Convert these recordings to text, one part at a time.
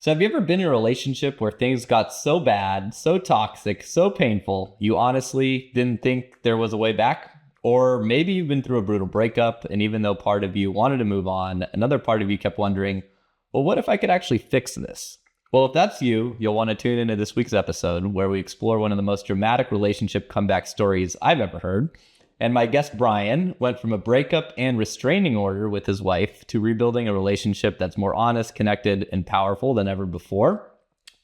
So have you ever been in a relationship where things got so bad, so toxic, so painful, you honestly didn't think there was a way back? Or maybe you've been through a brutal breakup, and even though part of you wanted to move on, another part of you kept wondering, well, what if I could actually fix this? Well, if that's you, you'll want to tune into this week's episode where we explore one of the most dramatic relationship comeback stories I've ever heard. And my guest, Bryan, went from a breakup and restraining order with his wife to rebuilding a relationship that's more honest, connected, and powerful than ever before.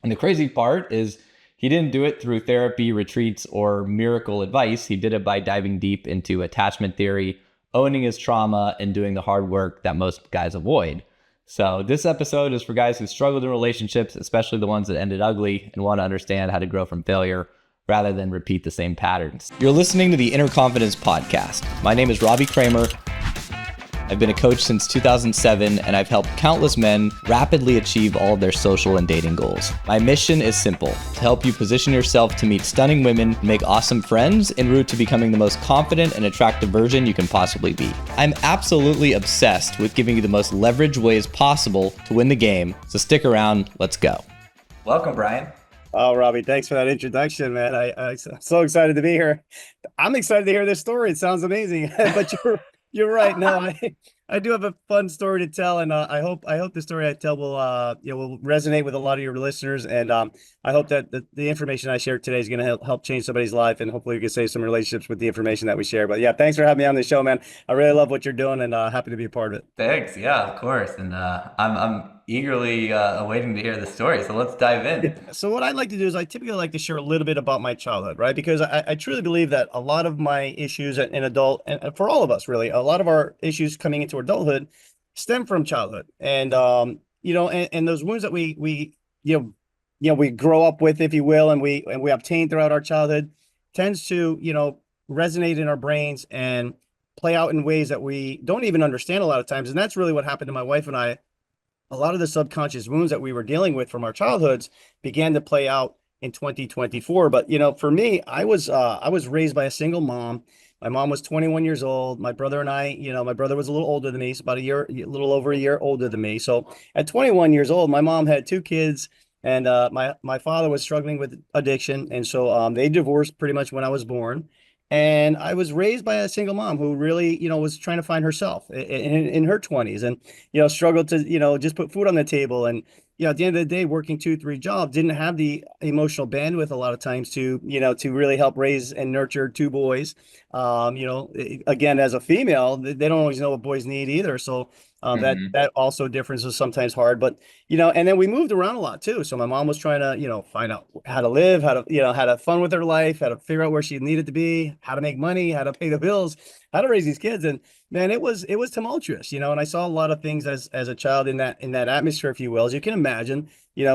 And the crazy part is he didn't do it through therapy, retreats, or miracle advice. He did it by diving deep into attachment theory, owning his trauma, and doing the hard work that most guys avoid. So this episode is for guys who struggled in relationships, especially the ones that ended ugly, and want to understand how to grow from failure rather than repeat the same patterns. You're listening to the Inner Confidence Podcast. My name is Robbie Kramer. I've been a coach since 2007, and I've helped countless men rapidly achieve all of their social and dating goals. My mission is simple: to help you position yourself to meet stunning women, make awesome friends, en route to becoming the most confident and attractive version you can possibly be. I'm absolutely obsessed with giving you the most leveraged ways possible to win the game, so stick around, let's go. Welcome, Bryan. Oh, Robbie, thanks for that introduction, man. I'm so excited to be here. I'm excited to hear this story. It sounds amazing, but you're right. No, I do have a fun story to tell, and I hope the story I tell will resonate with a lot of your listeners, and I hope that the information I share today is going to help change somebody's life, and hopefully we can save some relationships with the information that we share. But yeah, thanks for having me on the show, man. I really love what you're doing, and happy to be a part of it. Thanks. Yeah, of course. And I'm eagerly awaiting to hear the story. So let's dive in. Yeah. So what I'd like to do is I typically like to share a little bit about my childhood, right? Because I truly believe that a lot of my issues in adult, and for all of us really, a lot of our issues coming into adulthood stem from childhood. And and those wounds that we we grow up with, if you will, and we obtain throughout our childhood tends to, resonate in our brains and play out in ways that we don't even understand a lot of times. And that's really what happened to my wife and I. A lot of the subconscious wounds that we were dealing with from our childhoods began to play out in 2024. But, for me, I was raised by a single mom. My mom was 21 years old. My brother and I, my brother was a little older than me, so about a little over a year older than me. So at 21 years old, my mom had two kids, and my father was struggling with addiction. And so they divorced pretty much when I was born. And I was raised by a single mom who really, was trying to find herself in her 20s and, struggled to, just put food on the table. And, at the end of the day, working 2, 3 jobs, didn't have the emotional bandwidth a lot of times to, to really help raise and nurture two boys. Again, as a female, they don't always know what boys need either. So that also difference is sometimes hard, but, and then we moved around a lot too. So my mom was trying to, find out how to live, how to, how to have fun with her life, how to figure out where she needed to be, how to make money, how to pay the bills, how to raise these kids. And man, it was tumultuous, and I saw a lot of things as a child in that atmosphere, if you will, as you can imagine,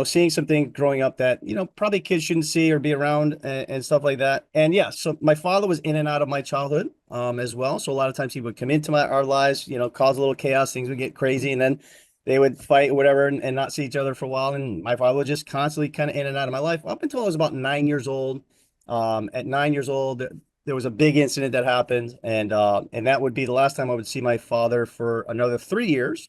seeing something growing up that, probably kids shouldn't see or be around and stuff like that. And yeah, so my father was in and out of my childhood as well. So a lot of times he would come into our lives, cause a little chaos, things would get crazy, and then they would fight or whatever and not see each other for a while. And my father was just constantly kind of in and out of my life up until I was about 9 years old. At 9 years old, there was a big incident that happened, and that would be the last time I would see my father for another 3 years.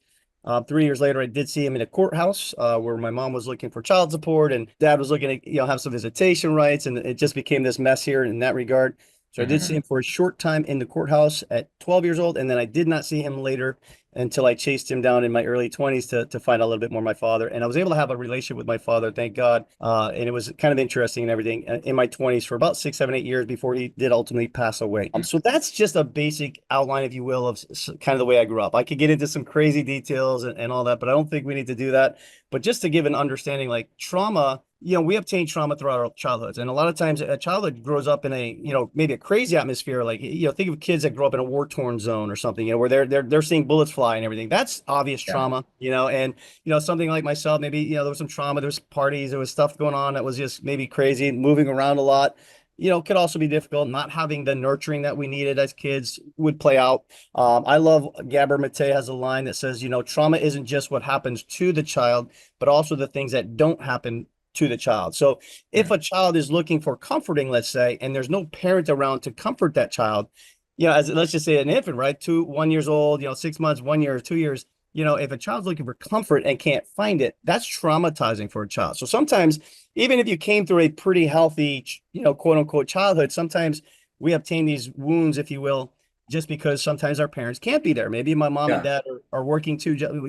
3 years later, I did see him in a courthouse where my mom was looking for child support, and dad was looking to have some visitation rights, and it just became this mess here in that regard. So I did see him for a short time in the courthouse at 12 years old, and then I did not see him later until I chased him down in my early 20s to find out a little bit more my father. And I was able to have a relationship with my father, thank God. And it was kind of interesting and everything in my 20s for about 6, 7, 8 years before he did ultimately pass away. So that's just a basic outline, if you will, of kind of the way I grew up. I could get into some crazy details and all that, but I don't think we need to do that. But just to give an understanding, like trauma, we obtain trauma throughout our childhoods. And a lot of times a childhood grows up in a, maybe a crazy atmosphere. Like, think of kids that grow up in a war-torn zone or something, where they're seeing bullets fly and everything. That's obvious trauma, and, something like myself, maybe, there was some trauma, there was parties, there was stuff going on that was just maybe crazy, moving around a lot. Could also be difficult. Not having the nurturing that we needed as kids would play out. I love Gabor Mate has a line that says, trauma isn't just what happens to the child, but also the things that don't happen to the child. So if a child is looking for comforting, let's say, and there's no parent around to comfort that child, as let's just say an infant, right? 1 year old, 6 months, 1 year, 2 years, if a child's looking for comfort and can't find it, that's traumatizing for a child. So sometimes, even if you came through a pretty healthy, quote unquote childhood, sometimes we obtain these wounds, if you will, just because sometimes our parents can't be there. Maybe my mom and dad are working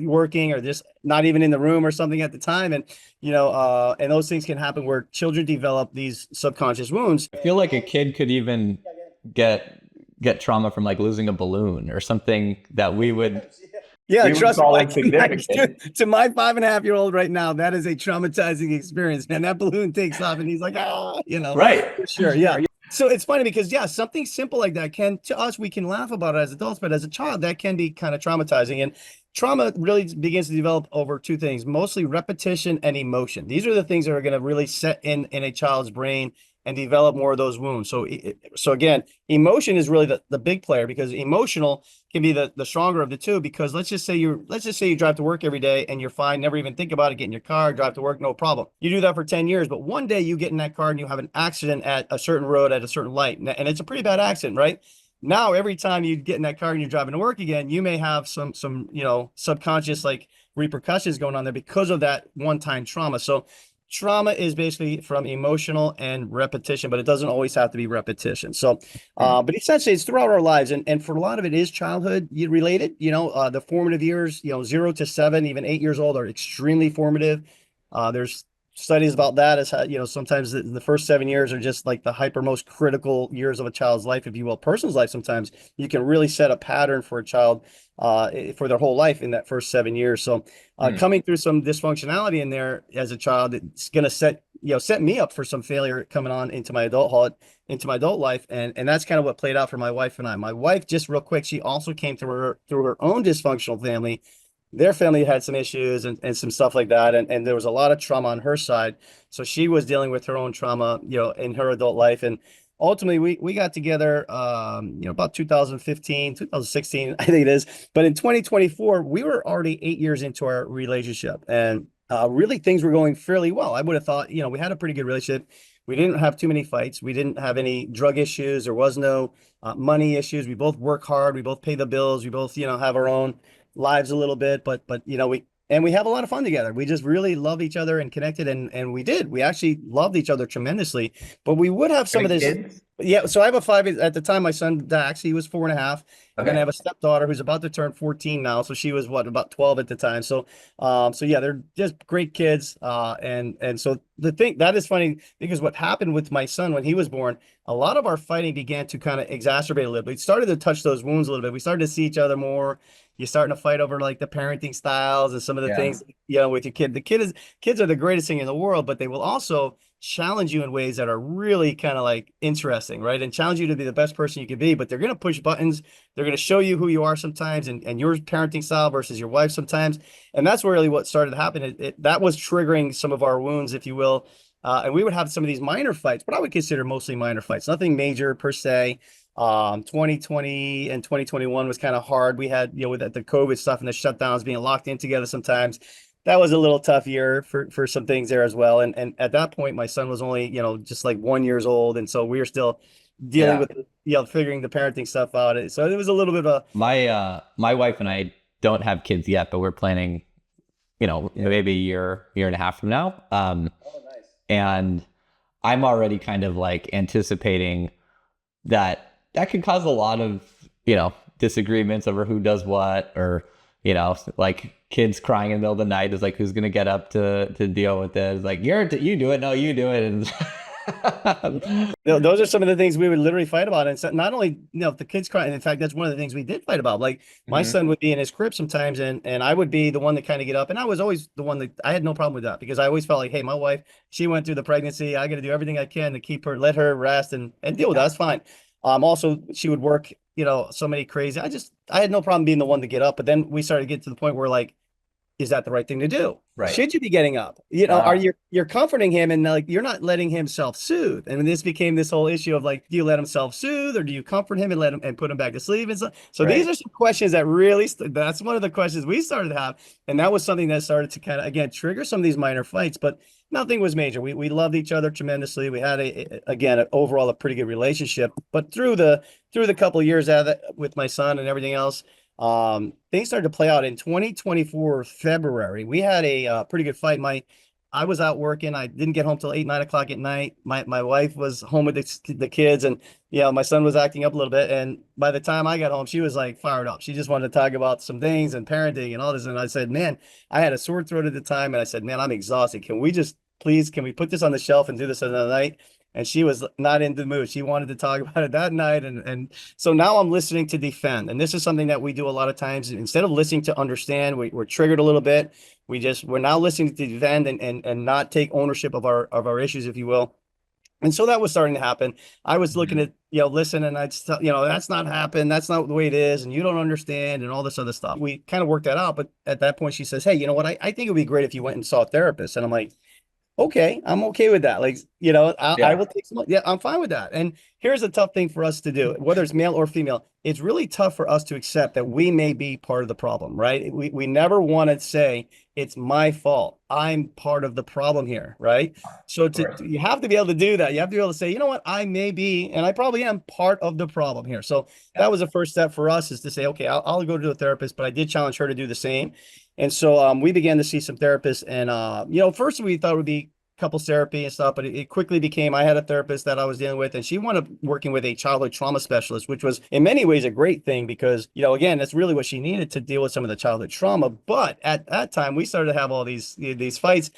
working or just not even in the room or something at the time. And, and those things can happen where children develop these subconscious wounds. I feel like a kid could even get trauma from like losing a balloon or something that we would Trust call me, insignificant. to my 5.5-year-old right now, that is a traumatizing experience, man. That balloon takes off and he's like, Right. For sure. Yeah. So it's funny because something simple like that to us, we can laugh about it as adults, but as a child, that can be kind of traumatizing. And trauma really begins to develop over two things, mostly repetition and emotion. These are the things that are going to really set in a child's brain and develop more of those wounds. So again, emotion is really the big player, because emotional can be the stronger of the two. Because let's just say you drive to work every day and you're fine, never even think about it, get in your car, drive to work, no problem. You do that for 10 years, but one day you get in that car and you have an accident at a certain road at a certain light, and it's a pretty bad accident, right? Now, every time you get in that car and you're driving to work again, you may have some subconscious like repercussions going on there because of that one-time trauma. So trauma is basically from emotional and repetition, but it doesn't always have to be repetition. So, but essentially it's throughout our lives. And for a lot of it is childhood related, the formative years, 0 to 7, even 8 years old are extremely formative. There's studies about that as how, sometimes the first 7 years are just like the hyper most critical years of a child's life, if you will, person's life. Sometimes you can really set a pattern for a child for their whole life in that first 7 years. So coming through some dysfunctionality in there as a child, it's going to set me up for some failure coming on into my adult life. And that's kind of what played out for my wife and I. My wife, just real quick, she also came through her own dysfunctional family. Their family had some issues and some stuff like that. And there was a lot of trauma on her side. So she was dealing with her own trauma, in her adult life. And ultimately we got together, about 2015, 2016, I think it is. But in 2024, we were already 8 years into our relationship, and really things were going fairly well. I would have thought, we had a pretty good relationship. We didn't have too many fights. We didn't have any drug issues. There was no money issues. We both work hard. We both pay the bills. We both, have our own lives a little bit, but we have a lot of fun together. We just really love each other and connected, and we actually loved each other tremendously. But we would have some of this. Kids? Yeah, so I have a 5 at the time. My son Dax, he was 4.5. And then I have a stepdaughter who's about to turn 14 now. So she was about 12 at the time. So yeah, they're just great kids. And so the thing that is funny, because what happened with my son when he was born, a lot of our fighting began to kind of exacerbate a little bit. We started to touch those wounds a little bit. We started to see each other more. You're starting to fight over like the parenting styles and some of the things, with your kid. Kids are the greatest thing in the world, but they will also challenge you in ways that are really kind of like interesting, right? And challenge you to be the best person you can be, but they're going to push buttons. They're going to show you who you are sometimes, and your parenting style versus your wife sometimes. And that's really what started to happen. That was triggering some of our wounds, if you will. And we would have some of these minor fights, but I would consider mostly minor fights, nothing major per se. 2020 and 2021 was kind of hard. We had, with the COVID stuff and the shutdowns, being locked in together sometimes. That was a little tough year for some things there as well. And at that point, my son was only, just like 1 year old. And so we were still dealing with, figuring the parenting stuff out. So it was a little bit of my wife and I don't have kids yet, but we're planning, maybe a year and a half from now. Nice. And I'm already kind of like anticipating that could cause a lot of, disagreements over who does what, or, like kids crying in the middle of the night is like, who's going to get up to deal with this? Like, you do it. No, you do it. And those are some of the things we would literally fight about. And so not only, if the kids cry, and in fact, that's one of the things we did fight about. Like my son would be in his crib sometimes, and I would be the one that kind of get up. And I was always the one that I had no problem with that, because I always felt like, hey, my wife, she went through the pregnancy. I got to do everything I can to keep her, let her rest and deal with that. That's fine. Also she would work, so many crazy. I had no problem being the one to get up, but then we started to get to the point where like, is that the right thing to do? Right. Should you be getting up? Are you're comforting him, and like you're not letting him self-soothe. And this became this whole issue of like, do you let him self-soothe, or do you comfort him and let him and put him back to sleep? And so these are some questions that really that's one of the questions we started to have, and that was something that started to kind of again trigger some of these minor fights, but nothing was major. We loved each other tremendously. We had overall a pretty good relationship. But through the couple of years with my son and everything else, Things started to play out in 2024 February. We had a pretty good fight. I was out working. I didn't get home till 8, 9 o'clock at night. My wife was home with the kids, and my son was acting up a little bit. And by the time I got home, she was like fired up. She just wanted to talk about some things and parenting and all this. And I said, man, I had a sore throat at the time, and I said, man, I'm exhausted. Can we put this on the shelf and do this another night? And she was not in the mood. She wanted to talk about it that night. And so now I'm listening to defend. And this is something that we do a lot of times. Instead of listening to understand, we're triggered a little bit. We're now listening to defend and not take ownership of our issues, if you will. And so that was starting to happen. I was looking at, listen, and I'd, that's not happened. That's not the way it is. And you don't understand and all this other stuff. We kind of worked that out. But at that point, she says, hey, you know what? I think it would be great if you went and saw a therapist. And I'm like, okay, I'm okay with that. Like, I will take some, yeah, I'm fine with that. And here's a tough thing for us to do, whether it's male or female. It's really tough for us to accept that we may be part of the problem, right? We never want to say it's my fault. I'm part of the problem here, right? So you have to be able to do that. You have to be able to say, you know what, I may be, and I probably am part of the problem here. So that was the first step for us, is to say, okay, I'll go to a therapist, but I did challenge her to do the same. And so we began to see some therapists, and first we thought it would be couples therapy and stuff, but it quickly became, I had a therapist that I was dealing with, and she wound up working with a childhood trauma specialist, which was in many ways a great thing because, again, that's really what she needed to deal with some of the childhood trauma. But at that time, we started to have all these fights.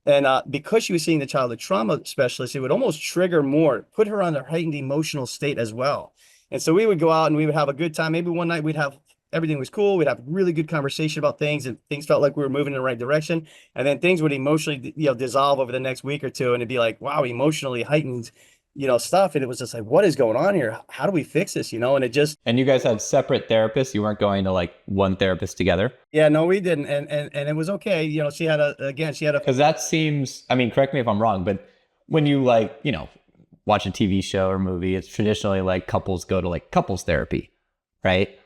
And because she was seeing the childhood trauma specialist, it would almost trigger more, put her on a heightened emotional state as well. And so we would go out and we would have a good time. Maybe one night everything was cool. We'd have really good conversation about things, and things felt like we were moving in the right direction. And then things would emotionally, dissolve over the next week or two. And it'd be like, wow, emotionally heightened, stuff. And it was just like, what is going on here? How do we fix this? And it just. And you guys had separate therapists. You weren't going to like one therapist together. Yeah, no, we didn't. And it was okay. She had because that seems, I mean, correct me if I'm wrong, but when you watch a TV show or movie, it's traditionally like couples go to like couples therapy, right?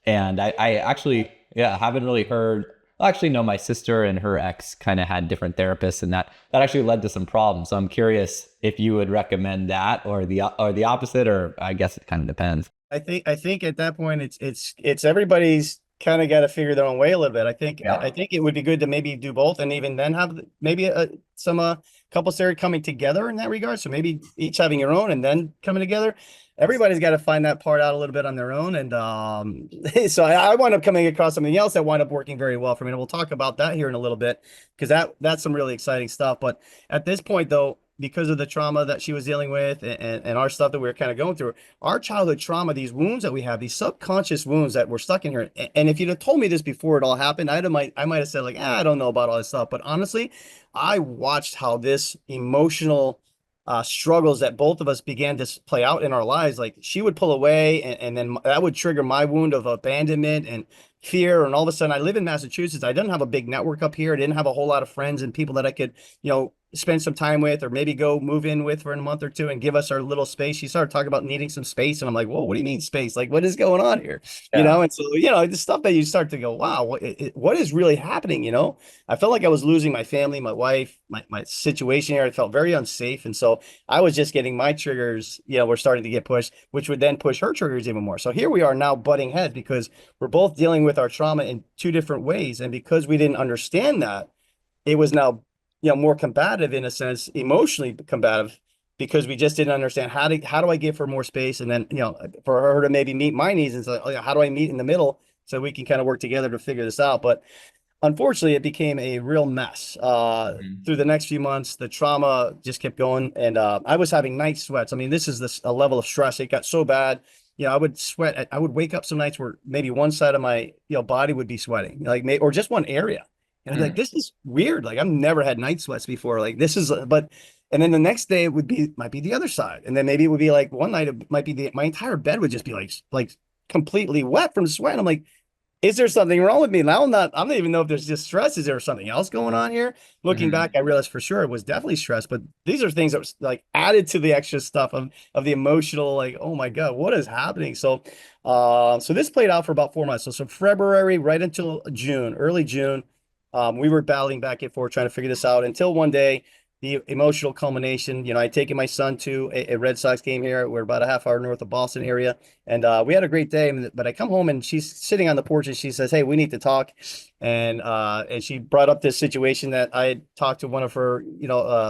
And I actually, haven't really heard. Actually, no, my sister and her ex kind of had different therapists, and that actually led to some problems. So I'm curious if you would recommend that or the opposite, or I guess it kind of depends. I think at that point it's everybody's kind of got to figure their own way a little bit. I think it would be good to maybe do both, and even then have maybe some couples therapy coming together in that regard. So maybe each having your own and then coming together. Everybody's got to find that part out a little bit on their own. And so I wound up coming across something else that wound up working very well for me. And we'll talk about that here in a little bit, because that's some really exciting stuff. But at this point, though, because of the trauma that she was dealing with and our stuff that we were kind of going through, our childhood trauma, these wounds that we have, these subconscious wounds that were stuck in here. And if you'd have told me this before it all happened, I might have said like, I don't know about all this stuff. But honestly, I watched how this emotional struggles that both of us began to play out in our lives. Like, she would pull away, and then that would trigger my wound of abandonment and fear. And all of a sudden, I live in Massachusetts. I didn't have a big network up here. I didn't have a whole lot of friends and people that I could, spend some time with, or maybe go move in with for a month or two and give us our little space. She started talking about needing some space, and I'm like, whoa, what do you mean space? Like, what is going on here? And so, the stuff that you start to go, wow, what is really happening? I felt like I was losing my family, my wife, my situation here. I felt very unsafe. And so I was just getting my triggers, were starting to get pushed, which would then push her triggers even more. So here we are now butting heads, because we're both dealing with our trauma in two different ways. And because we didn't understand that, it was now more combative, in a sense, emotionally combative, because we just didn't understand how do I give her more space, and then for her to maybe meet my needs, and so how do I meet in the middle so we can kind of work together to figure this out. But unfortunately, it became a real mess. Through the next few months, the trauma just kept going, and I was having night sweats. I mean, this is a level of stress. It got so bad. I would sweat. I would wake up some nights where maybe one side of my body would be sweating, or just one area. And I'm like, this is weird. Like, I've never had night sweats before. Like, this is, and then the next day it might be the other side. And then maybe it would be like one night it might be my entire bed would just be like completely wet from sweat. I'm like, is there something wrong with me? Now I don't even know if there's just stress. Is there something else going on here? Looking back, I realized for sure it was definitely stress, but these are things that was like added to the extra stuff of the emotional, like, oh my God, what is happening? So, so this played out for about 4 months. So February, right until June, early June, we were battling back and forth trying to figure this out, until one day, the emotional culmination. I'd taken my son to a Red Sox game here. We're about a half hour north of Boston area. And we had a great day. But I come home and she's sitting on the porch and she says, "Hey, we need to talk." And she brought up this situation that I had talked to one of her,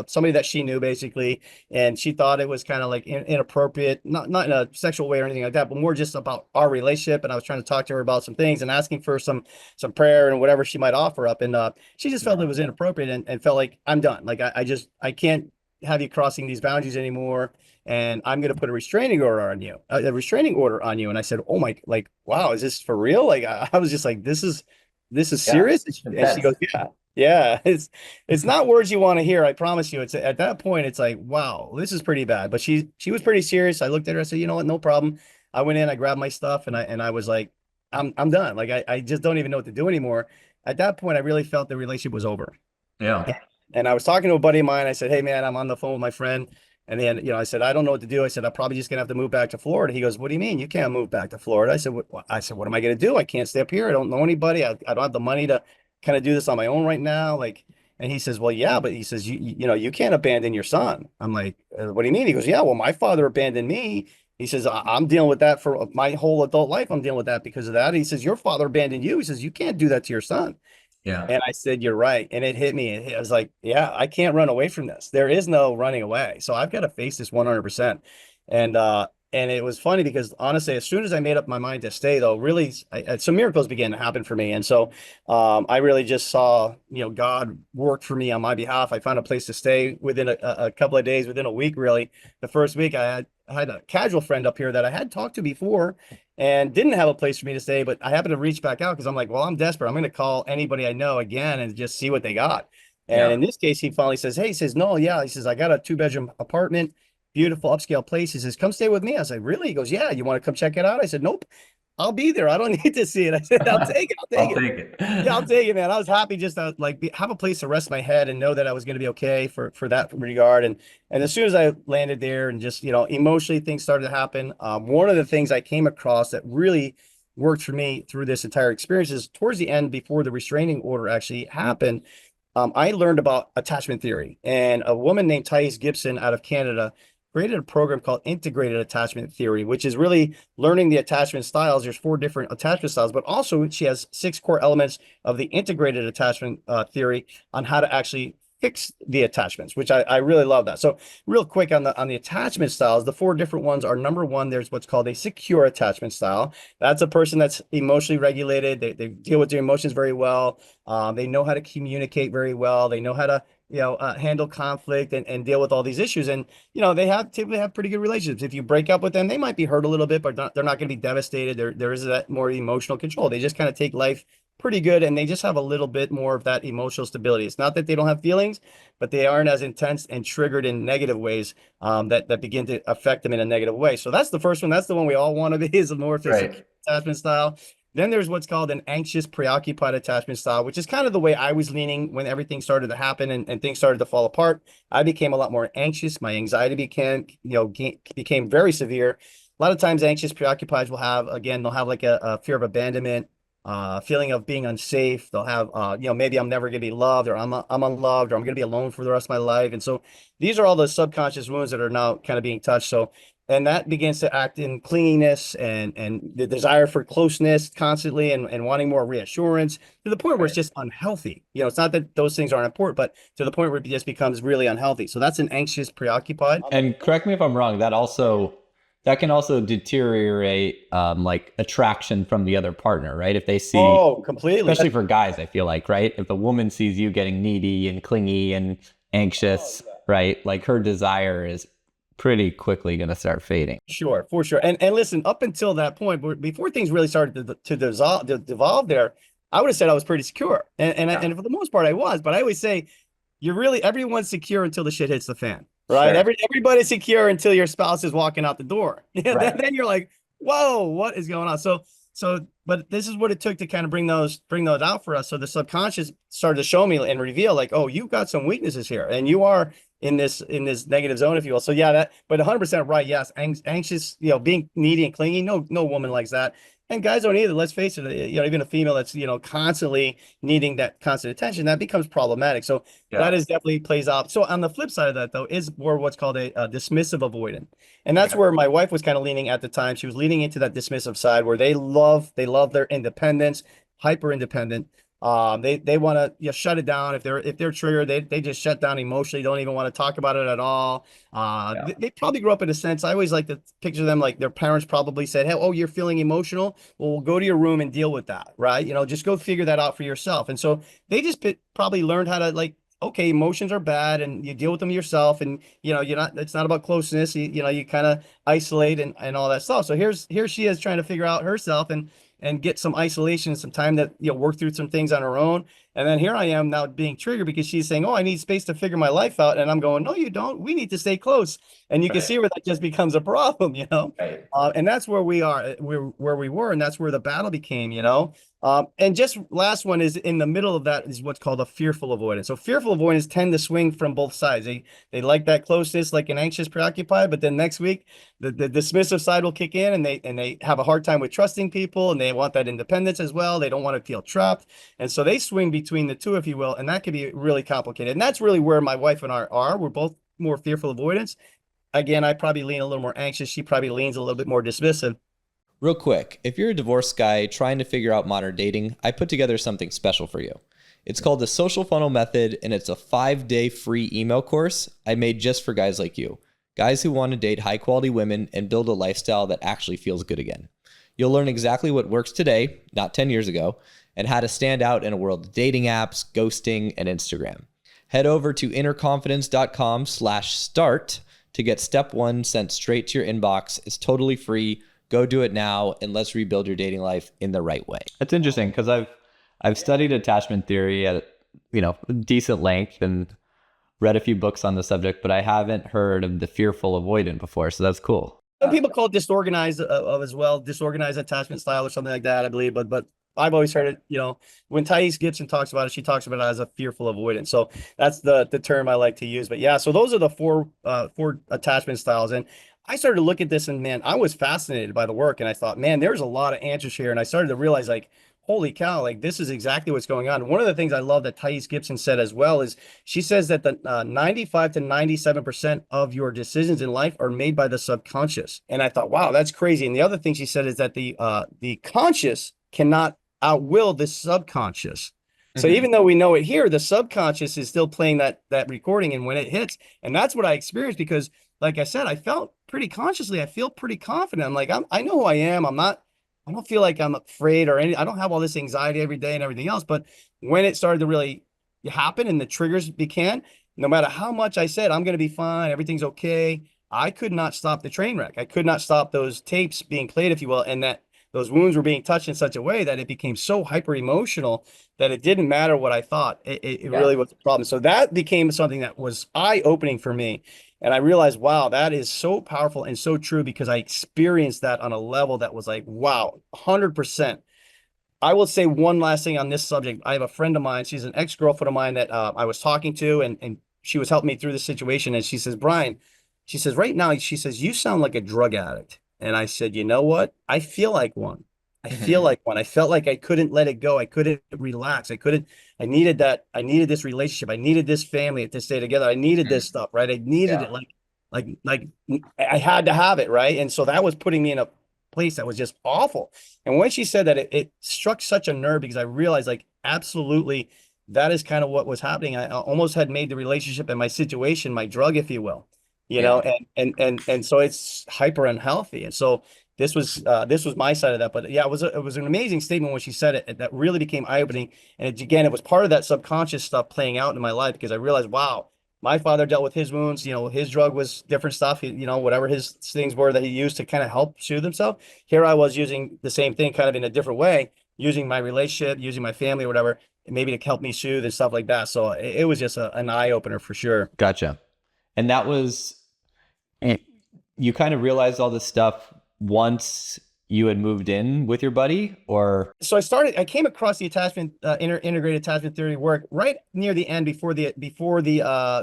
somebody that she knew basically, and she thought it was kind of like inappropriate, not in a sexual way or anything like that, but more just about our relationship. And I was trying to talk to her about some things and asking for some prayer and whatever she might offer up. And she just felt it was inappropriate and felt like, I'm done. Like I can't have you crossing these boundaries anymore. And I'm going to put a restraining order on you, a restraining order on you. And I said, "Oh my, like, wow, is this for real?" Like, I was just like, this is serious. And she goes, "Yeah, yeah, it's not words you want to hear. I promise you." It's at that point, it's like, wow, this is pretty bad. But she was pretty serious. I looked at her, I said, "You know what? No problem." I went in, I grabbed my stuff, and I was like, I'm done. Like, I just don't even know what to do anymore. At that point, I really felt the relationship was over. Yeah. And I was talking to a buddy of mine. I said, "Hey, man, I'm on the phone with my friend." And then, I said, "I don't know what to do." I said, "I'm probably just gonna have to move back to Florida." He goes, "What do you mean? You can't move back to Florida?" I said, "What am I gonna do? I can't stay up here. I don't know anybody. I don't have the money to kind of do this on my own right now." Like, and he says, "Well, yeah, but," he says, you can't abandon your son." I'm like, "What do you mean?" He goes, "Yeah, well, my father abandoned me." He says, I'm dealing with that for my whole adult life. I'm dealing with that because of that." He says, "Your father abandoned you." He says, "You can't do that to your son." Yeah. And I said, "You're right." And it hit me. I was like, yeah, I can't run away from this. There is no running away. So I've got to face this 100%. And it was funny because honestly, as soon as I made up my mind to stay, though, really, some miracles began to happen for me. And so I really just saw, God work for me on my behalf. I found a place to stay within a couple of days, within a week, really. The first week I had a casual friend up here that I had talked to before and didn't have a place for me to stay, but I happened to reach back out because I'm like, well, I'm desperate. I'm going to call anybody I know again and just see what they got. And in this case, he finally says, "Hey," he says, "No, yeah." He says, "I got a 2-bedroom apartment, beautiful upscale place." He says, "Come stay with me." I was like, "Really?" He goes, "Yeah, you want to come check it out?" I said, "Nope, I'll be there. I don't need to see it." I said, "I'll take it. I'll take it. Yeah, I'll take it, man." I was happy just to have a place to rest my head and know that I was going to be okay for that regard. And as soon as I landed there and just, emotionally things started to happen. One of the things I came across that really worked for me through this entire experience is towards the end, before the restraining order actually happened, I learned about attachment theory, and a woman named Thais Gibson out of Canada created a program called integrated attachment theory, which is really learning the attachment styles. There's 4 different attachment styles, but also she has 6 core elements of the integrated attachment theory on how to actually fix the attachments, which I really love that. So real quick on the attachment styles, the 4 different ones are: number 1, there's what's called a secure attachment style. That's a person that's emotionally regulated. They deal with their emotions very well. They know how to communicate very well. They know how to handle conflict and deal with all these issues. And, they typically have pretty good relationships. If you break up with them, they might be hurt a little bit, but they're not going to be devastated. There is that more emotional control. They just kind of take life pretty good, and they just have a little bit more of that emotional stability. It's not that they don't have feelings, but they aren't as intense and triggered in negative ways that begin to affect them in a negative way. So that's the first one. That's the one we all want to be, is a more secure attachment style. Then there's what's called an anxious, preoccupied attachment style, which is kind of the way I was leaning when everything started to happen and things started to fall apart. I became a lot more anxious. My anxiety became very severe. A lot of times anxious preoccupied will have, again, they'll have like a fear of abandonment, feeling of being unsafe. They'll have, maybe I'm never going to be loved, or I'm unloved, or I'm going to be alone for the rest of my life. And so these are all the subconscious wounds that are now kind of being touched. So, and that begins to act in clinginess and the desire for closeness constantly and wanting more reassurance, to the point where it's just unhealthy. It's not that those things aren't important, but to the point where it just becomes really unhealthy. So that's an anxious preoccupied. And correct me if I'm wrong, that can also deteriorate like attraction from the other partner, right? If they see, completely, especially for guys, I feel like, right? If a woman sees you getting needy and clingy and anxious, right? Like her desire is pretty quickly going to start fading. Sure, for sure. And listen, up until that point, before things really started to devolve there, I would have said I was pretty secure. And for the most part I was, but I always say everyone's secure until the shit hits the fan. Right. Sure. Everybody's secure until your spouse is walking out the door. Right. Then you're like, whoa, what is going on? But this is what it took to kind of bring those out for us. So the subconscious started to show me and reveal, like, oh, you've got some weaknesses here, and you are in this negative zone, if you will. So yeah, but 100% right. Yes. Anxious, being needy and clingy. No woman likes that. And guys don't either. Let's face it, even a female that's, constantly needing that constant attention, that becomes problematic. So that Yeah. is definitely plays out. So on the flip side of that, though, is more what's called a dismissive avoidant. And that's Okay. where my wife was kind of leaning at the time. She was leaning into that dismissive side where they love their independence, hyper independent. They want to shut it down. If they're triggered, they just shut down emotionally, don't even want to talk about it at all. Yeah. They probably grew up in a sense. I always like to picture them like their parents probably said, "Hey, oh, you're feeling emotional. Well, we'll go to your room and deal with that, right? Just go figure that out for yourself." And so they just probably learned how to like, okay, emotions are bad, and you deal with them yourself, and you're not. It's not about closeness. You kind of isolate and all that stuff. So here she is trying to figure out herself and get some isolation, some time that work through some things on her own. And then here I am now being triggered because she's saying, "Oh, I need space to figure my life out," and I'm going, "No, you don't. We need to stay close." And you can Right. see where that just becomes a problem, Right. and that's where we are, where we were, and that's where the battle became. And just last one is in the middle of that is what's called a fearful avoidance. So fearful avoidance tend to swing from both sides. They like that closeness, like an anxious preoccupied, but then next week the dismissive side will kick in, and they have a hard time with trusting people, and they want that independence as well. They don't want to feel trapped, and so they swing between the two, if you will, and that can be really complicated. And that's really where my wife and I are. We're both more fearful avoidance. Again, I probably lean a little more anxious. She probably leans a little bit more dismissive. Real quick, if you're a divorced guy trying to figure out modern dating, I put together something special for you. It's called the Social Funnel Method, and it's a 5-day free email course I made just for guys like you. Guys who want to date high quality women and build a lifestyle that actually feels good again. You'll learn exactly what works today, not 10 years ago, and how to stand out in a world of dating apps, ghosting, and Instagram. Head over to innerconfidence.com/start to get step 1 sent straight to your inbox. It's totally free. Go do it now, and let's rebuild your dating life in the right way. That's interesting because I've studied attachment theory at decent length and read a few books on the subject, but I haven't heard of the fearful avoidant before. So that's cool. Some people call it disorganized as well, disorganized attachment style or something like that, I believe. But I've always heard it, when Thais Gibson talks about it, she talks about it as a fearful avoidance. So that's the term I like to use. But yeah, so those are the four attachment styles. And I started to look at this, and man, I was fascinated by the work, and I thought, man, there's a lot of answers here. And I started to realize, like, holy cow, like this is exactly what's going on. One of the things I love that Thais Gibson said as well is she says that the 95 to 97% of your decisions in life are made by the subconscious. And I thought, wow, that's crazy. And the other thing she said is that the conscious cannot outwill the subconscious. So even though we know it here, the subconscious is still playing that recording, and when it hits, and that's what I experienced because, like I said, I felt pretty consciously. I feel pretty confident. I'm like, I know who I am. I don't feel like I'm afraid or any. I don't have all this anxiety every day and everything else. But when it started to really happen and the triggers began, no matter how much I said I'm going to be fine, everything's okay, I could not stop the train wreck. I could not stop those tapes being played, if you will, and that those wounds were being touched in such a way that it became so hyper emotional that it didn't matter what I thought. It really was a problem. So that became something that was eye-opening for me. And I realized, wow, that is so powerful and so true because I experienced that on a level that was like, wow, 100%. I will say one last thing on this subject. I have a friend of mine. She's an ex-girlfriend of mine that I was talking to, and she was helping me through the situation. And she says, Bryan, she says, right now, she says, you sound like a drug addict. And I said, you know what? I feel like one. I feel like one. I felt like I couldn't let it go. I couldn't relax. I needed that. I needed this relationship. I needed this family to stay together. I needed this stuff, right? I needed it like I had to have it, right? And so that was putting me in a place that was just awful. And when she said that, it struck such a nerve because I realized like, absolutely, that is kind of what was happening. I almost had made the relationship and my situation, my drug, if you will, and so it's hyper unhealthy. And so this was my side of that. But yeah, it was an amazing statement when she said it that really became eye-opening. And it was part of that subconscious stuff playing out in my life because I realized, wow, my father dealt with his wounds. His drug was different stuff. Whatever his things were that he used to kind of help soothe himself. Here I was using the same thing kind of in a different way, using my relationship, using my family or whatever, maybe to help me soothe and stuff like that. So it was just an eye-opener for sure. Gotcha. And that was, you kind of realized all this stuff once you had moved in with your buddy, or? So I came across the attachment, integrated attachment theory work right near the end before the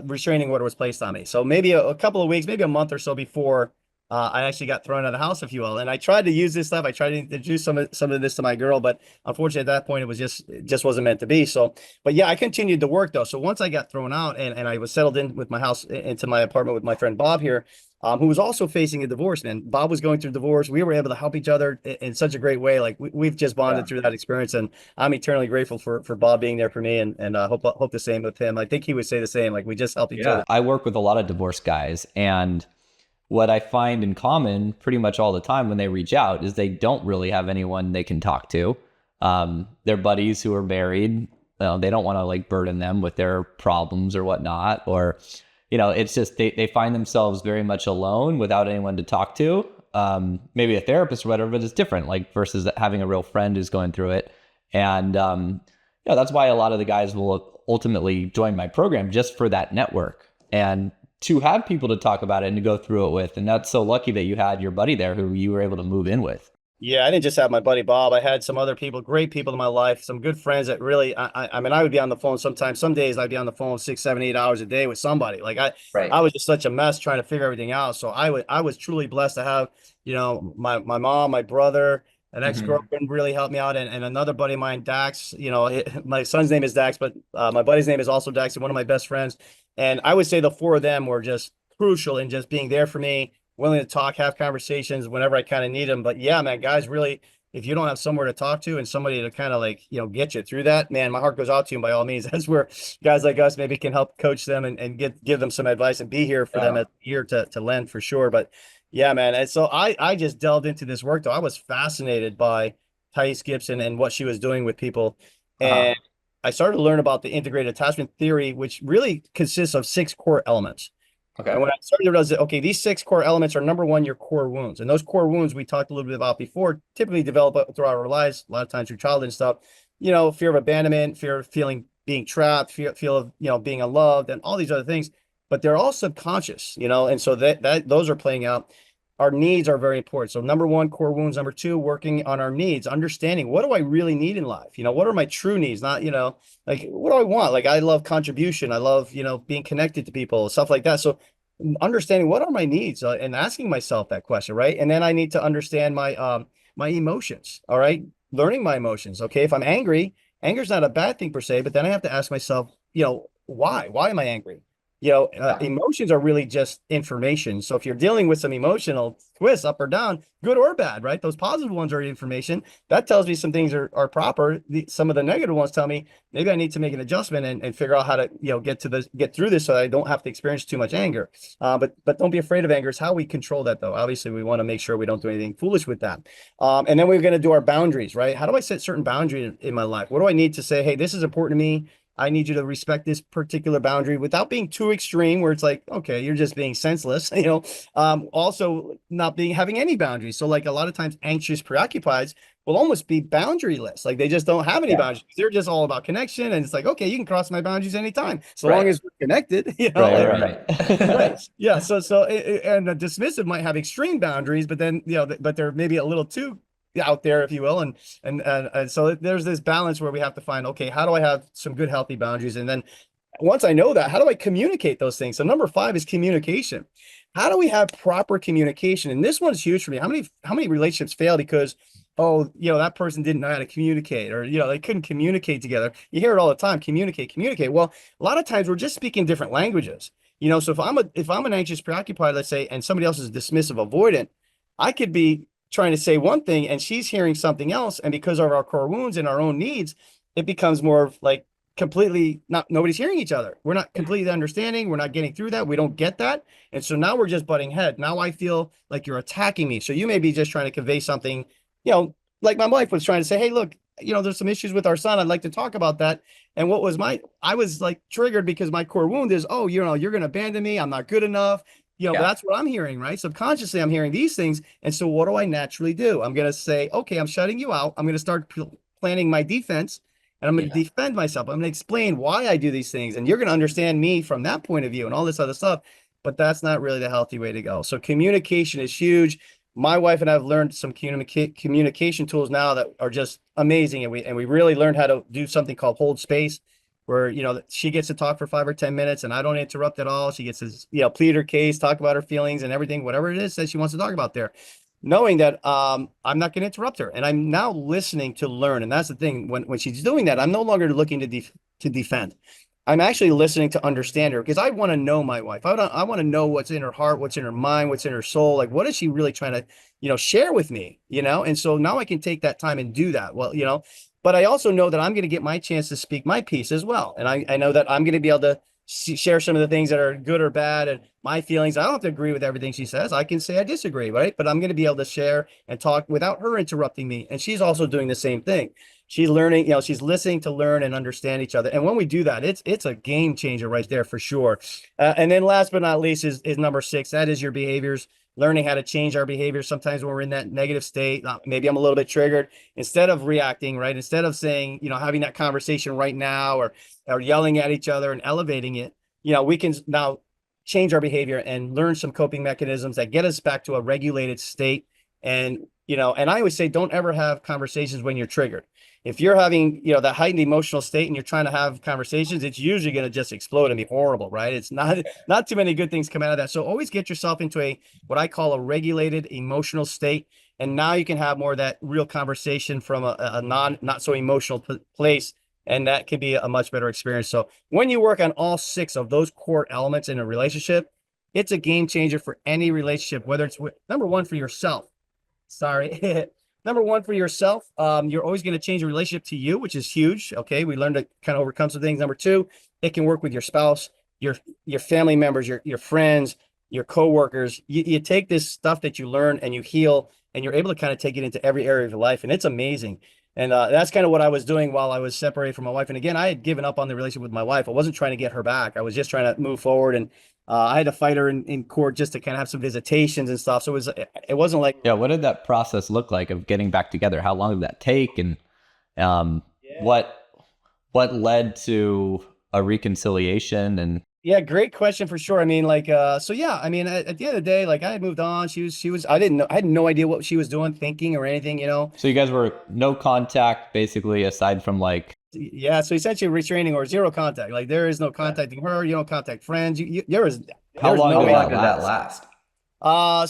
restraining order was placed on me. So maybe a couple of weeks, maybe a month or so before I actually got thrown out of the house, if you will. And I tried to use this stuff. I tried to introduce some of this to my girl, but unfortunately at that point it just wasn't meant to be. So, but yeah, I continued to work though. So once I got thrown out and I was settled in with my house into my apartment with my friend Bob here, who was also facing a divorce, man. Bob was going through divorce. We were able to help each other in such a great way. Like we've just bonded through that experience, and I'm eternally grateful for Bob being there for me, and hope the same with him. I think he would say the same. Like we just helped each other. I work with a lot of divorced guys, and what I find in common pretty much all the time when they reach out is they don't really have anyone they can talk to. Their buddies who are married, they don't want to like burden them with their problems or whatnot, or it's just they find themselves very much alone without anyone to talk to. Maybe a therapist or whatever, but it's different, like versus having a real friend who's going through it. And that's why a lot of the guys will ultimately join my program, just for that network and to have people to talk about it and to go through it with. And that's so lucky that you had your buddy there who you were able to move in with. Yeah, I didn't just have my buddy Bob. I had some other people, great people in my life, some good friends that really, I mean, I would be on the phone sometimes. Some days I'd be on the phone 6, 7, 8 hours a day with somebody. Like Right. I was just such a mess trying to figure everything out. So I was truly blessed to have, my mom, my brother, an ex-girlfriend really helped me out, and another buddy of mine, Dax. My son's name is Dax, but my buddy's name is also Dax, and one of my best friends. And I would say the four of them were just crucial in just being there for me, willing to talk, have conversations whenever I kind of need them. But yeah, man, guys, really, if you don't have somewhere to talk to and somebody to kind of like, get you through that, man, my heart goes out to you by all means. That's where guys like us maybe can help coach them and give them some advice and be here for them as here to lend for sure. But yeah, man. And so I just delved into this work though. I was fascinated by Thais Gibson and what she was doing with people. And I started to learn about the integrated attachment theory, which really consists of 6 core elements. Okay. And when I started to realize that, okay, these 6 core elements are, number one, your core wounds. And those core wounds we talked a little bit about before, typically develop throughout our lives, a lot of times through childhood and stuff, fear of abandonment, fear of being trapped, fear of, being unloved, and all these other things. But they're all subconscious, and so that those are playing out. Our needs are very important. So number one, core wounds. Number two, working on our needs, understanding what do I really need in life? What are my true needs? Not, like what do I want? Like I love contribution. I love, being connected to people, stuff like that. So understanding what are my needs and asking myself that question, right? And then I need to understand my emotions. All right. Learning my emotions. Okay. If I'm angry, anger is not a bad thing per se, but then I have to ask myself, why? Why am I angry? Emotions are really just information. So if you're dealing with some emotional twists up or down, good or bad, right? Those positive ones are information. That tells me some things are proper. Some of the negative ones tell me maybe I need to make an adjustment and figure out how to, get through this so I don't have to experience too much anger. But don't be afraid of anger. It's how we control that though. Obviously we want to make sure we don't do anything foolish with that. And then we're going to do our boundaries, right? How do I set certain boundaries in my life? What do I need to say? Hey, this is important to me. I need you to respect this particular boundary without being too extreme where it's like, okay, you're just being senseless, also not having any boundaries. So like a lot of times anxious preoccupieds will almost be boundaryless. Like they just don't have any boundaries. They're just all about connection. And it's like, okay, you can cross my boundaries anytime. So long as we're connected, Right. Yeah. So, and a dismissive might have extreme boundaries, but then, but they're maybe a little too out there, if you will. And so there's this balance where we have to find, okay, how do I have some good, healthy boundaries? And then once I know that, how do I communicate those things? So number 5 is communication. How do we have proper communication? And this one's huge for me. How many relationships fail because, that person didn't know how to communicate, or, they couldn't communicate together. You hear it all the time, communicate. Well, a lot of times we're just speaking different languages, so if I'm an anxious preoccupied, let's say, and somebody else is dismissive avoidant, I could be trying to say one thing and she's hearing something else. And because of our core wounds and our own needs, it becomes more of like completely nobody's hearing each other. We're not completely understanding. We're not getting through that. We don't get that. And so now we're just butting head. Now I feel like you're attacking me. So you may be just trying to convey something, like my wife was trying to say, hey, look, there's some issues with our son. I'd like to talk about that. And I was like triggered because my core wound is, you're going to abandon me. I'm not good enough. That's what I'm hearing, right? Subconsciously, I'm hearing these things. And so what do I naturally do? I'm going to say, okay, I'm shutting you out. I'm going to start planning my defense and I'm going to defend myself. I'm going to explain why I do these things. And you're going to understand me from that point of view and all this other stuff. But that's not really the healthy way to go. So communication is huge. My wife and I have learned some communication tools now that are just amazing. And we really learned how to do something called hold space. where, she gets to talk for 5 or 10 minutes and I don't interrupt at all. She gets to, plead her case, talk about her feelings and everything, whatever it is that she wants to talk about there, knowing that I'm not going to interrupt her. And I'm now listening to learn. And that's the thing. When she's doing that, I'm no longer looking to defend. I'm actually listening to understand her, because I want to know my wife. I want to know what's in her heart, what's in her mind, what's in her soul. Like, what is she really trying to, share with me, And so now I can take that time and do that. Well, but I also know that I'm going to get my chance to speak my piece as well. And I know that I'm going to be able to share some of the things that are good or bad and my feelings. I don't have to agree with everything she says. I can say I disagree, right? But I'm going to be able to share and talk without her interrupting me. And she's also doing the same thing. She's learning, she's listening to learn and understand each other. And when we do that, it's a game changer right there for sure. And then last but not least is number 6. That is your behaviors, learning how to change our behaviors. Sometimes when we're in that negative state, maybe I'm a little bit triggered, instead of reacting, right? Instead of saying, having that conversation right now, or yelling at each other and elevating it, we can now change our behavior and learn some coping mechanisms that get us back to a regulated state. And, and I always say, don't ever have conversations when you're triggered. If you're having, that heightened emotional state and you're trying to have conversations, it's usually going to just explode and be horrible, right? It's not too many good things come out of that. So always get yourself into what I call a regulated emotional state. And now you can have more of that real conversation from a not so emotional place. And that can be a much better experience. So when you work on all 6 of those core elements in a relationship, it's a game changer for any relationship, whether it's number 1 for yourself. Sorry. Number 1 for yourself, you're always going to change a relationship to you, which is huge. Okay, we learn to kind of overcome some things. Number 2, it can work with your spouse, your family members, your friends, your coworkers. You take this stuff that you learn and you heal, and you're able to kind of take it into every area of your life, and it's amazing. And that's kind of what I was doing while I was separated from my wife. And again, I had given up on the relationship with my wife. I wasn't trying to get her back. I was just trying to move forward, and I had to fight her in court just to kind of have some visitations and stuff. So it wasn't like, Yeah, what did that process look like of getting back together? How long did that take? And what led to a reconciliation? And yeah, great question for sure. I mean, so yeah, I mean, at the end of the day, like, I had moved on. She was, I didn't know, I had no idea what she was doing, thinking or anything, so you guys were no contact, basically, aside from Yeah, so essentially restraining or zero contact. Like, there is no contacting her. You don't contact friends. How long no did way. that last?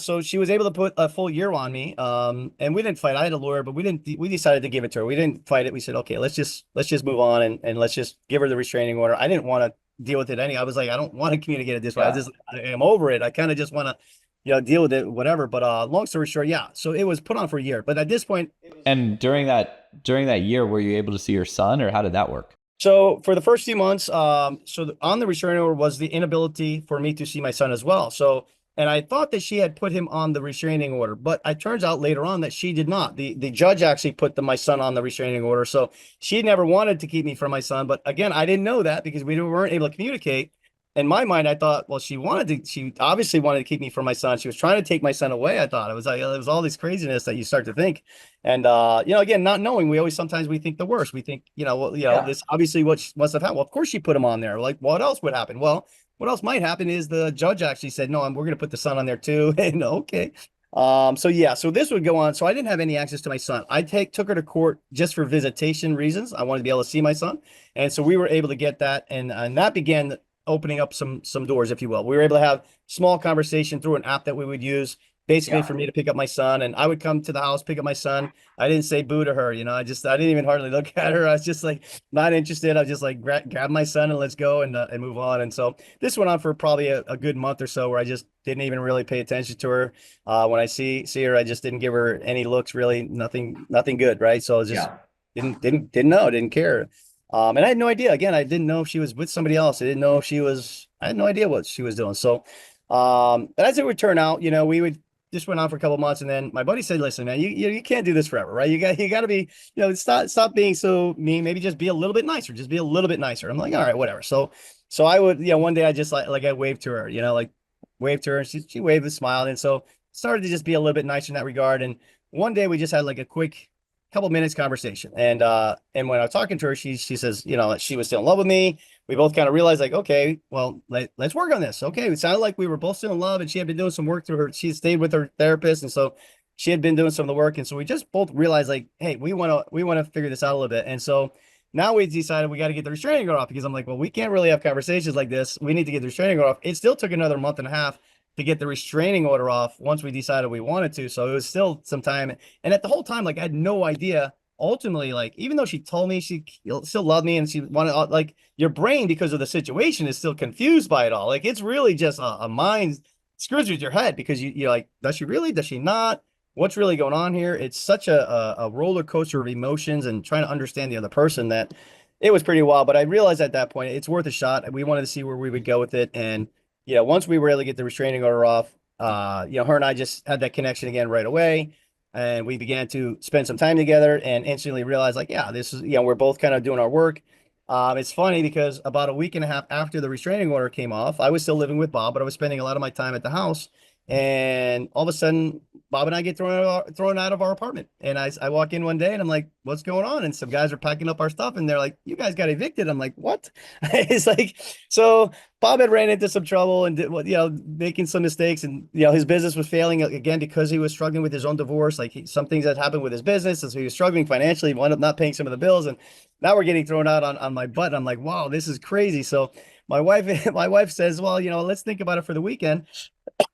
So she was able to put a full year on me. And we didn't fight. I had a lawyer, but we decided to give it to her. We didn't fight it. We said, okay, let's just move on, and let's just give her the restraining order. I didn't want to deal with it I was like, I don't want to communicate it this way. I'm over it. I kind of just want to, deal with it, whatever. But long story short, yeah. So it was put on for a year. But at this point, and during that year, were you able to see your son, or how did that work? so for the first few months, on the restraining order was the inability for me to see my son as well. So, and I thought that she had put him on the restraining order, but it turns out later on that she did not. The judge actually put my son on the restraining order. So she never wanted to keep me from my son. But again, I didn't know that because we weren't able to communicate. In my mind, I thought, well, she obviously wanted to keep me from my son. She was trying to take my son away. I thought it was all this craziness that you start to think. And, again, not knowing, sometimes we think the worst. We think, this obviously what must have happened. Well, of course she put him on there. Like, what else would happen? Well, what else might happen is the judge actually said, no, we're going to put the son on there too. And okay. So yeah, so this would go on. So I didn't have any access to my son. I took her to court just for visitation reasons. I wanted to be able to see my son. And so we were able to get that. And that began opening up some doors, if you will. We were able to have small conversation through an app that we would use basically for me to pick up my son. And I would come to the house, pick up my son. I didn't say boo to her. I didn't even hardly look at her. I was just like, not interested. I was just like, grab my son and let's go and move on. And so this went on for probably a good month or so, where I just didn't even really pay attention to her. When I see her, I just didn't give her any looks, really, nothing good. Right. So I just didn't know, didn't care. And I had no idea. Again, I didn't know if she was with somebody else. I had no idea what she was doing. So, as it would turn out, this went on for a couple of months, and then my buddy said, listen, man, you can't do this forever, right? You got to be, stop being so mean. Maybe just be a little bit nicer. Just be a little bit nicer. I'm like, all right, whatever. So I would, one day I just like I waved to her, waved to her, and she waved and smiled. And so started to just be a little bit nicer in that regard. And one day we just had like a quick couple minutes conversation. And when I was talking to her, she says, she was still in love with me. We both kind of realized, like, okay, well, let's work on this. Okay. It sounded like we were both still in love, and she had been doing some work through her. She stayed with her therapist. And so she had been doing some of the work. And so we just both realized, like, hey, we want to figure this out a little bit. And so Now we decided we got to get the restraining order off because I'm like, well, we can't really have conversations like this. We need to get the restraining order off. It still took another month and a half to get the restraining order off once we decided we wanted to. So it was still some time. And at the whole time, like I had no idea. Ultimately, like even though she told me she still loved me and she wanted, like your brain because of the situation is still confused by it all. Like it's really just a mind screws with your head because you're like, does she really? Does she not? What's really going on here? It's such a roller coaster of emotions and trying to understand the other person that it was pretty wild. But I realized at that point it's worth a shot. We wanted to see where we would go with it. And once we were able to get the restraining order off, her and I just had that connection again right away. And we began to spend some time together and instantly realized like, yeah, this is, we're both kind of doing our work. It's funny because about a week and a half after the restraining order came off, I was still living with Bob, but I was spending a lot of my time at the house. And all of a sudden, Bob and I get thrown out of our apartment. And I walk in one day and I'm like, what's going on? And some guys are packing up our stuff and they're like, you guys got evicted. I'm like, what? It's like, so Bob had ran into some trouble and did, making some mistakes and, his business was failing again because he was struggling with his own divorce. Like some things that happened with his business. And so he was struggling financially, wound up not paying some of the bills. And now we're getting thrown out on my butt. And I'm like, wow, this is crazy. So my wife says, well, let's think about it for the weekend.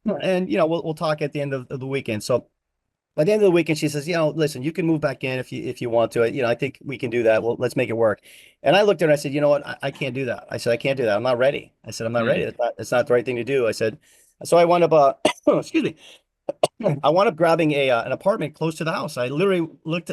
And we'll talk at the end of the weekend. So by the end of the weekend, she says, listen, you can move back in if you want to. I think we can do that. Well, let's make it work. And I looked at her and I said, you know what? I can't do that. I said, I can't do that. I'm not ready. I said, I'm not ready. It's not the right thing to do. I said, so I wound up, excuse me. I wound up grabbing an apartment close to the house. I looked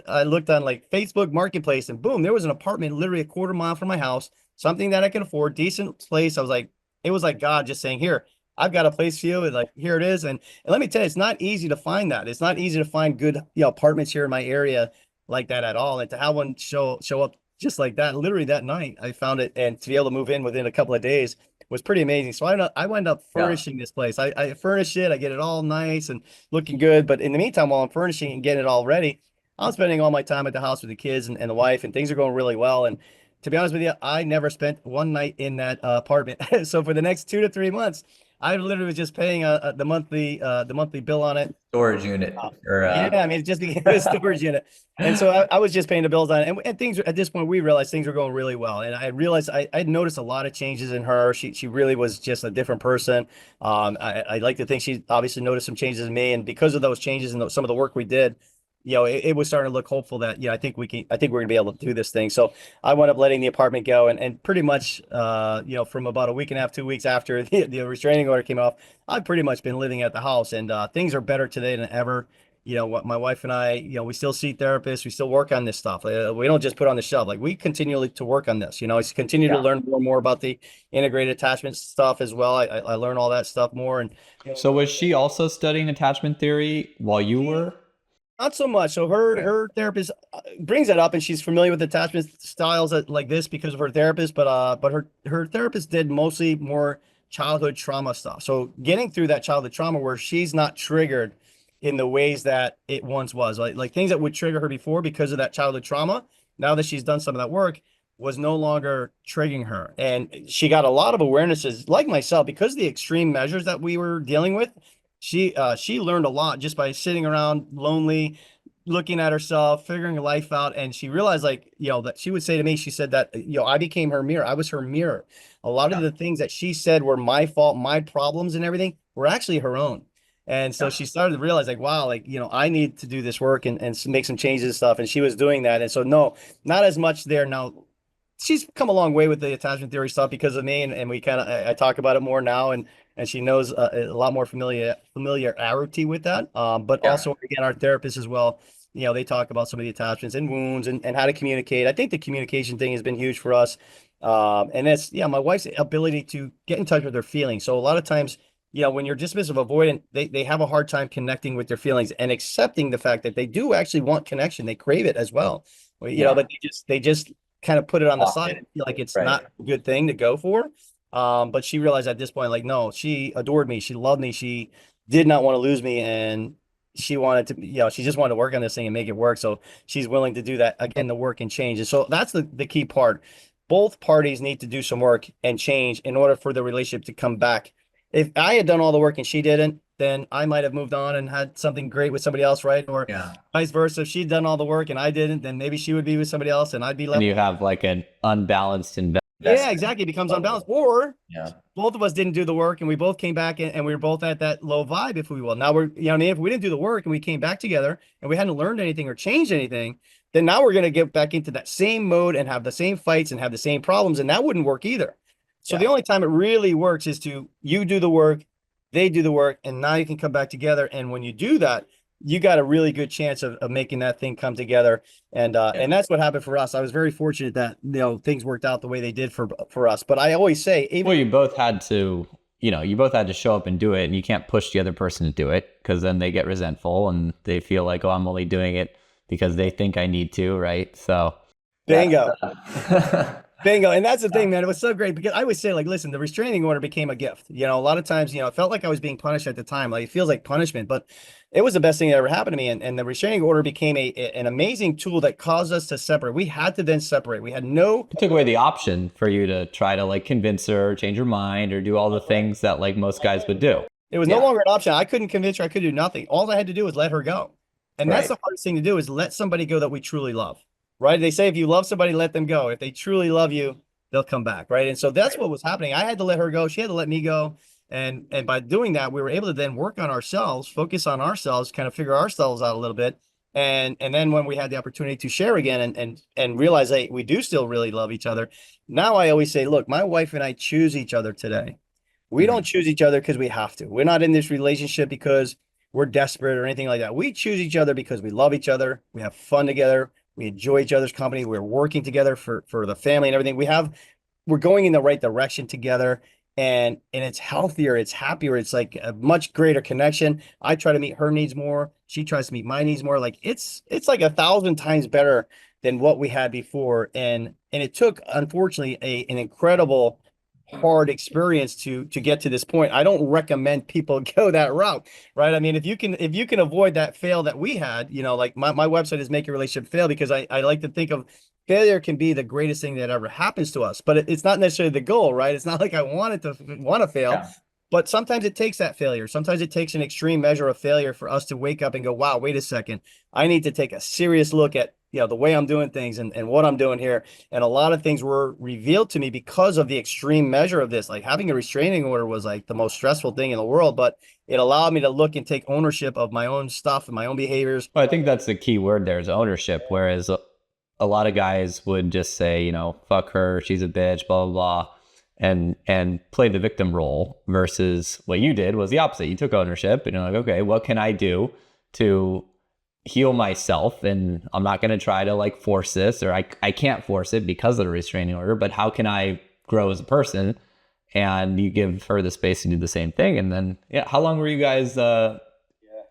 on like Facebook Marketplace and boom, there was an apartment literally a quarter mile from my house, something that I can afford, decent place. It was like God just saying, here, I've got a place for you. And like, here it is. And let me tell you, it's not easy to find that. It's not easy to find good, apartments here in my area like that at all. And to have one show up just like that, literally that night, I found it. And to be able to move in within a couple of days was pretty amazing. So I wind up furnishing this place. I furnish it. I get it all nice and looking good. But in the meantime, while I'm furnishing and getting it all ready, I'm spending all my time at the house with the kids and the wife, and things are going really well. And to be honest with you, I never spent one night in that apartment. So for the next 2 to 3 months, I literally was just paying the monthly bill on it. Storage unit yeah, I mean, it just became a storage unit. And so I was just paying the bills on it. And things at this point, we realized things were going really well. And I realized I'd noticed a lot of changes in her. She really was just a different person. I like to think she obviously noticed some changes in me. And because of those changes and some of the work we did, it was starting to look hopeful that, I think we're going to be able to do this thing. So I wound up letting the apartment go and pretty much, from about a week and a half, 2 weeks after the restraining order came off, I've pretty much been living at the house and things are better today than ever. What my wife and I, we still see therapists, we still work on this stuff. We don't just put on the shelf. Like we continually to work on this, I continue to learn more and more about the integrated attachment stuff as well. I learn all that stuff more. And So was she also studying attachment theory while you were? not so much. So her therapist brings that up, and she's familiar with attachment styles like this because of her therapist. But her therapist did mostly more childhood trauma stuff. So getting through that childhood trauma where she's not triggered in the ways that it once was, like things that would trigger her before because of that childhood trauma. Now that she's done some of that work, was no longer triggering her, and she got a lot of awarenesses, like myself, because of the extreme measures that we were dealing with. She learned a lot just by sitting around lonely, looking at herself, figuring life out. And she realized that she would say to me, she said that, I became her mirror. I was her mirror. A lot of the things that she said were my fault, my problems and everything were actually her own. And so she started to realize wow, I need to do this work and make some changes and stuff. And she was doing that. And so, no, not as much there now. She's come a long way with the attachment theory stuff because of me. And we I talk about it more now and she knows a lot more familiarity with that. But also, again, our therapists as well, they talk about some of the attachments and wounds and how to communicate. I think the communication thing has been huge for us. And it's, my wife's ability to get in touch with their feelings. So a lot of times, when you're dismissive avoidant, they have a hard time connecting with their feelings and accepting the fact that they do actually want connection. They crave it as well. But they just kind of put it on the side and feel like it's not a good thing to go for. But she realized at this point, no, she adored me. She loved me. She did not want to lose me. And she wanted to, she just wanted to work on this thing and make it work. So she's willing to do that again, the work and change. And so that's the key part. Both parties need to do some work and change in order for the relationship to come back. If I had done all the work and she didn't, then I might have moved on and had something great with somebody else, right? Or Yeah. vice versa. If she'd done all the work and I didn't, then maybe she would be with somebody else and I'd be And left. you have like an unbalanced investment. Yeah, exactly. It becomes unbalanced. Or Yeah. both of us didn't do the work and we both came back and we were both at that low vibe, if we will. Now we're, you know what I mean? If we didn't do the work and we came back together and we hadn't learned anything or changed anything, then now we're going to get back into that same mode and have the same fights and have the same problems. And that wouldn't work either. So the only time it really works is to you do the work, they do the work, and now you can come back together. And when you do that, you got a really good chance of making that thing come together. And that's what happened for us. I was very fortunate that, you know, things worked out the way they did for us. But I always say, even Well, you both had to, you know, you both had to show up and do it, and you can't push the other person to do it because then they get resentful and they feel like, oh, I'm only doing it because they think I need to, right? So bingo. Bingo. And that's the thing, man. It was so great because I always say, like, listen, the restraining order became a gift. You know, a lot of times, you know, it felt like I was being punished at the time. Like, it feels like punishment, but it was the best thing that ever happened to me. And the restraining order became an amazing tool that caused us to separate. We had to then separate. We had no. it took away the option for you to try to like convince her or change her mind or do all the things that like most guys would do. It was no longer an option. I couldn't convince her. I could do nothing. All I had to do was let her go. And that's the hardest thing to do, is let somebody go that we truly love, right? They say, if you love somebody, let them go. If they truly love you, they'll come back, right? And so that's what was happening. I had to let her go. She had to let me go. And by doing that, we were able to then work on ourselves, focus on ourselves, kind of figure ourselves out a little bit. And then when we had the opportunity to share again and realize, hey, we do still really love each other. Now I always say, look, my wife and I choose each other today. We don't choose each other because we have to. We're not in this relationship because we're desperate or anything like that. We choose each other because we love each other. We have fun together. We enjoy each other's company. We're working together for the family and everything. We're going in the right direction together, and it's healthier. It's happier. It's like a much greater connection. I try to meet her needs more. She tries to meet my needs more. Like it's like 1,000 times better than what we had before. And it took, unfortunately, an incredible hard experience to get to this point. I don't recommend people go that route, right? I mean, if you can avoid that fail that we had, you know, like my website is Make Your Relationship Fail, because I like to think of failure can be the greatest thing that ever happens to us, but it's not necessarily the goal, right? It's not like I want to fail, but sometimes it takes that failure. Sometimes it takes an extreme measure of failure for us to wake up and go, wow, wait a second, I need to take a serious look at, you know, the way I'm doing things and what I'm doing here. And a lot of things were revealed to me because of the extreme measure of this. Like, having a restraining order was like the most stressful thing in the world, but it allowed me to look and take ownership of my own stuff and my own behaviors. Well, I think that's the key word there, is ownership. Whereas a lot of guys would just say, you know, fuck her, she's a bitch, blah, blah, blah, and play the victim role, versus what you did was the opposite. You took ownership and you're like, okay, what can I do to heal myself? And I'm not going to try to like force this, or I can't force it because of the restraining order, but how can I grow as a person? And you give her the space to do the same thing. And then, how long were you guys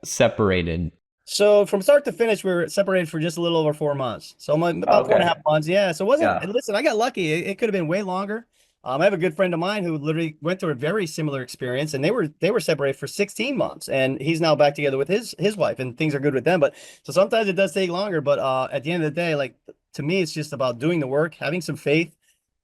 separated? So from start to finish, we were separated for just a little over 4 months. So about 4.5 months. Yeah. So it wasn't, listen, I got lucky. It could have been way longer. I have a good friend of mine who literally went through a very similar experience, and they were separated for 16 months, and he's now back together with his wife, and things are good with them. But so sometimes it does take longer, but at the end of the day, like, to me, it's just about doing the work, having some faith,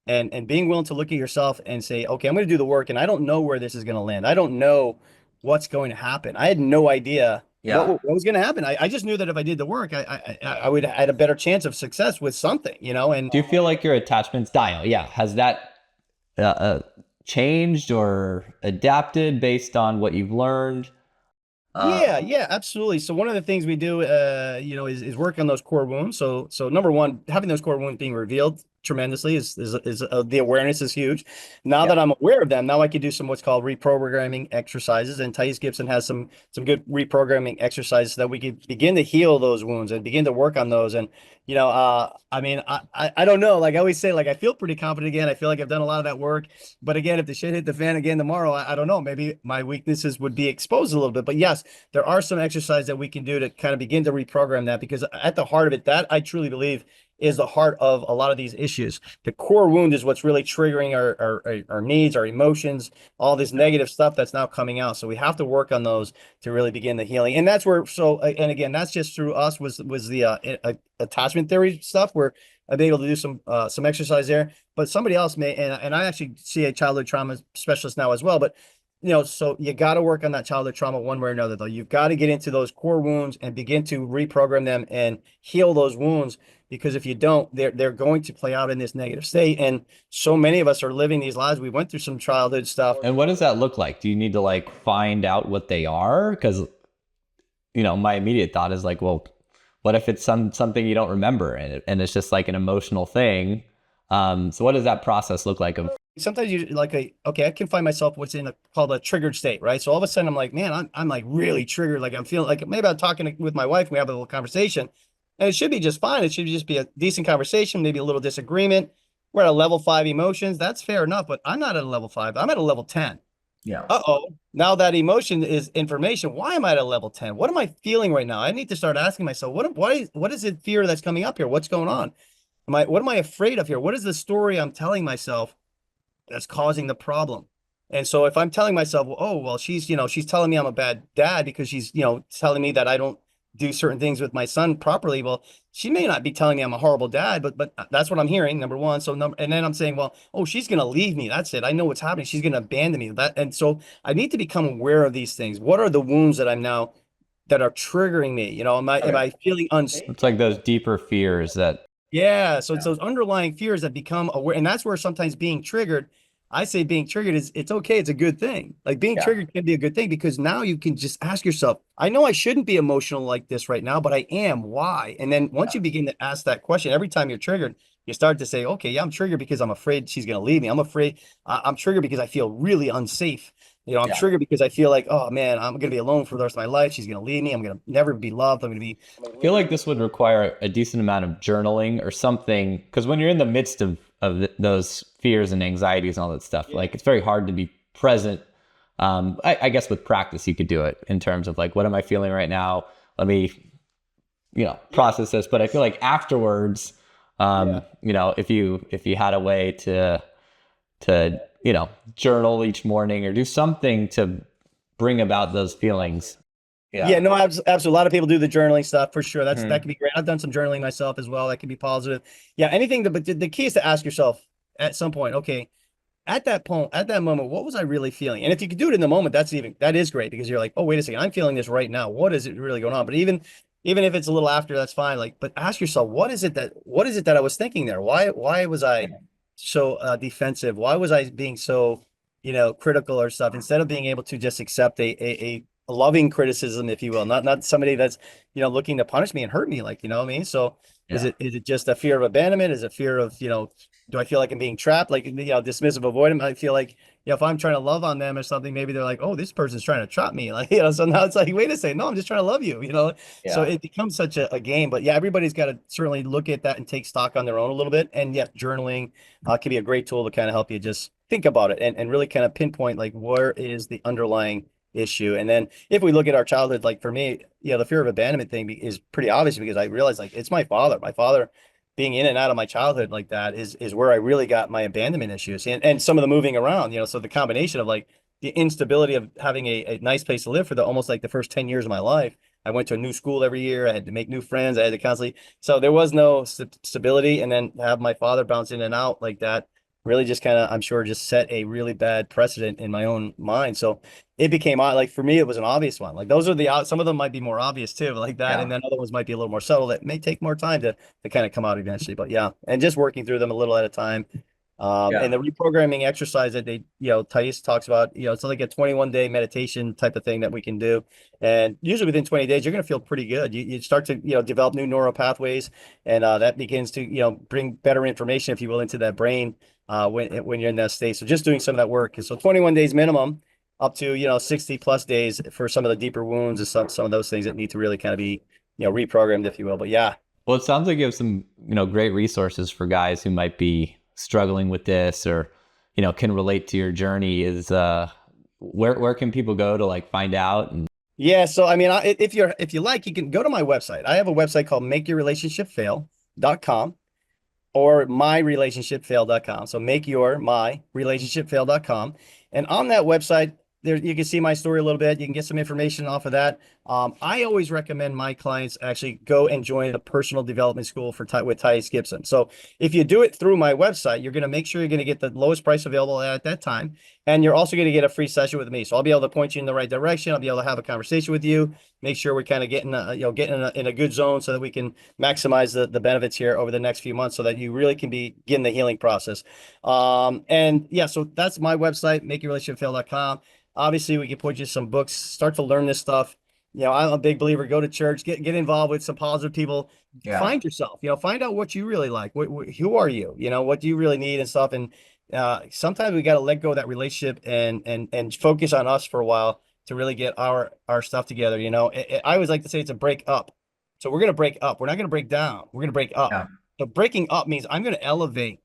and being willing to look at yourself and say, okay, I'm going to do the work, and I don't know where this is going to land. I don't know what's going to happen. I had no idea what was going to happen. I just knew that if I did the work, I would have had a better chance of success with something, you know. And do you feel like your attachment style, has that changed or adapted based on what you've learned? Yeah, absolutely. So one of the things we do, is work on those core wounds. So number one, having those core wounds being revealed tremendously is the awareness is huge. Now that I'm aware of them, now I can do some what's called reprogramming exercises, and Thais Gibson has some good reprogramming exercises so that we can begin to heal those wounds and begin to work on those. And I mean, I don't know. Like I always say, like, I feel pretty confident again. I feel like I've done a lot of that work. But again, if the shit hit the fan again tomorrow, I don't know. Maybe my weaknesses would be exposed a little bit. But yes, there are some exercises that we can do to kind of begin to reprogram that, because at the heart of it, that I truly believe is the heart of a lot of these issues. The core wound is what's really triggering our needs, our emotions, all this negative stuff that's now coming out. So we have to work on those to really begin the healing. And that's where, and again, that's just through us was the attachment theory stuff, where I've been able to do some exercise there. But somebody else may, and I actually see a childhood trauma specialist now as well, but so you got to work on that childhood trauma one way or another, though. You've got to get into those core wounds and begin to reprogram them and heal those wounds. Because if you don't, they're going to play out in this negative state. And so many of us are living these lives. We went through some childhood stuff. And what does that look like? Do you need to like find out what they are? Because, my immediate thought is like, well, what if it's something you don't remember and it's just like an emotional thing? So what does that process look like? Sometimes you like okay, I can find myself what's called a triggered state, right? So all of a sudden I'm like, man, I'm like really triggered. Like I'm feeling like maybe I'm talking with my wife, we have a little conversation, and it should be just fine. It should just be a decent conversation, maybe a little disagreement. We're at a level 5 emotions. That's fair enough, but I'm not at a level 5. I'm at a level 10. Yeah. Uh-oh. Now that emotion is information. Why am I at a level 10? What am I feeling right now? I need to start asking myself, what is it fear that's coming up here? What's going on? What am I afraid of here? What is the story I'm telling myself that's causing the problem? And so if I'm telling myself, oh, well, she's telling me I'm a bad dad because she's, telling me that I don't do certain things with my son properly. Well, she may not be telling me I'm a horrible dad, but that's what I'm hearing, number one. And then I'm saying, well, oh, she's going to leave me. That's it. I know what's happening. She's going to abandon me. And so I need to become aware of these things. What are the wounds that I'm now that are triggering me? Am I feeling unsafe? It's like those deeper fears that. Yeah. So it's those underlying fears that become aware. And that's where sometimes being triggered, I say being triggered it's okay. It's a good thing. Like being triggered can be a good thing because now you can just ask yourself, I know I shouldn't be emotional like this right now, but I am. Why? And then once you begin to ask that question, every time you're triggered, you start to say, okay, yeah, I'm triggered because I'm afraid she's going to leave me. I'm afraid I'm triggered because I feel really unsafe. I'm triggered because I feel like, oh man, I'm going to be alone for the rest of my life. She's going to leave me. I'm going to never be loved. I feel like this would require a decent amount of journaling or something, because when you're in the midst of those fears and anxieties and all that stuff, like it's very hard to be present. I guess with practice you could do it in terms of like, what am I feeling right now? Let me, process this. But I feel like afterwards, if you had a way to journal each morning or do something to bring about those feelings. Yeah, no, absolutely. A lot of people do the journaling stuff for sure. That can be great. I've done some journaling myself as well. That can be positive. Yeah, anything. But the key is to ask yourself at some point, okay, at that moment, what was I really feeling? And if you could do it in the moment, that is great because you're like, oh, wait a second, I'm feeling this right now. What is it really going on? But even if it's a little after, that's fine. Like, but ask yourself, what is it that I was thinking there? Why was I so defensive? Why was I being so, critical or stuff instead of being able to just accept a loving criticism, if you will, not somebody that's, looking to punish me and hurt me, like, what I mean? So is it just a fear of abandonment? Is it fear of, do I feel like I'm being trapped? Like, dismissive, avoidant. I feel like, if I'm trying to love on them or something, maybe they're like, oh, this person's trying to trap me. Like, so now it's like, wait a second, no, I'm just trying to love you, So it becomes such a game, but yeah, everybody's got to certainly look at that and take stock on their own a little bit. And yeah, journaling can be a great tool to kind of help you just think about it and really kind of pinpoint, like, where is the underlying issue. And then if we look at our childhood, like for me, the fear of abandonment thing is pretty obvious because I realized like it's my father being in and out of my childhood like that is where I really got my abandonment issues and some of the moving around, so the combination of like the instability of having a nice place to live for almost like the first 10 years of my life. I went to a new school every year. I had to make new friends. I had to constantly, so there was no stability. And then have my father bounce in and out like that really just kind of, I'm sure, just set a really bad precedent in my own mind. So it became like, for me, it was an obvious one. Like those are some of them might be more obvious too, like that. And then other ones might be a little more subtle that may take more time to kind of come out eventually, but yeah. And just working through them a little at a time. And the reprogramming exercise that they, Thais talks about, it's like a 21-day meditation type of thing that we can do. And usually within 20 days, you're going to feel pretty good. You start to, develop new neural pathways, and that begins to, bring better information, if you will, into that brain when you're in that state. So just doing some of that work. So 21 days minimum, up to 60 plus days for some of the deeper wounds and some of those things that need to really kind of be reprogrammed, if you will. But yeah. Well, it sounds like you have some great resources for guys who might be struggling with this or can relate to your journey. Is where can people go to like find out? And yeah, so I mean, if you like, you can go to my website. I have a website called makeyourrelationshipfail.com or myrelationshipfail.com. So make your myrelationshipfail.com. And on that website, there you can see my story a little bit. You can get some information off of that. I always recommend my clients actually go and join a personal development school with Tice Gibson. So if you do it through my website, you're going to make sure you're going to get the lowest price available at that time. And you're also going to get a free session with me. So I'll be able to point you in the right direction. I'll be able to have a conversation with you, make sure we're kind of getting, in a good zone so that we can maximize the benefits here over the next few months so that you really can begin the healing process. And yeah, so that's my website, makeyourrelationshipfail.com. Obviously, we can put you some books, start to learn this stuff. I'm a big believer. Go to church, get involved with some positive people. Yeah. Find yourself. Find out what you really like. Who are you? What do you really need and stuff. And sometimes we got to let go of that relationship and focus on us for a while to really get our stuff together. I always like to say it's a break up. So we're gonna break up. We're not gonna break down. We're gonna break up. Yeah. So breaking up means I'm gonna elevate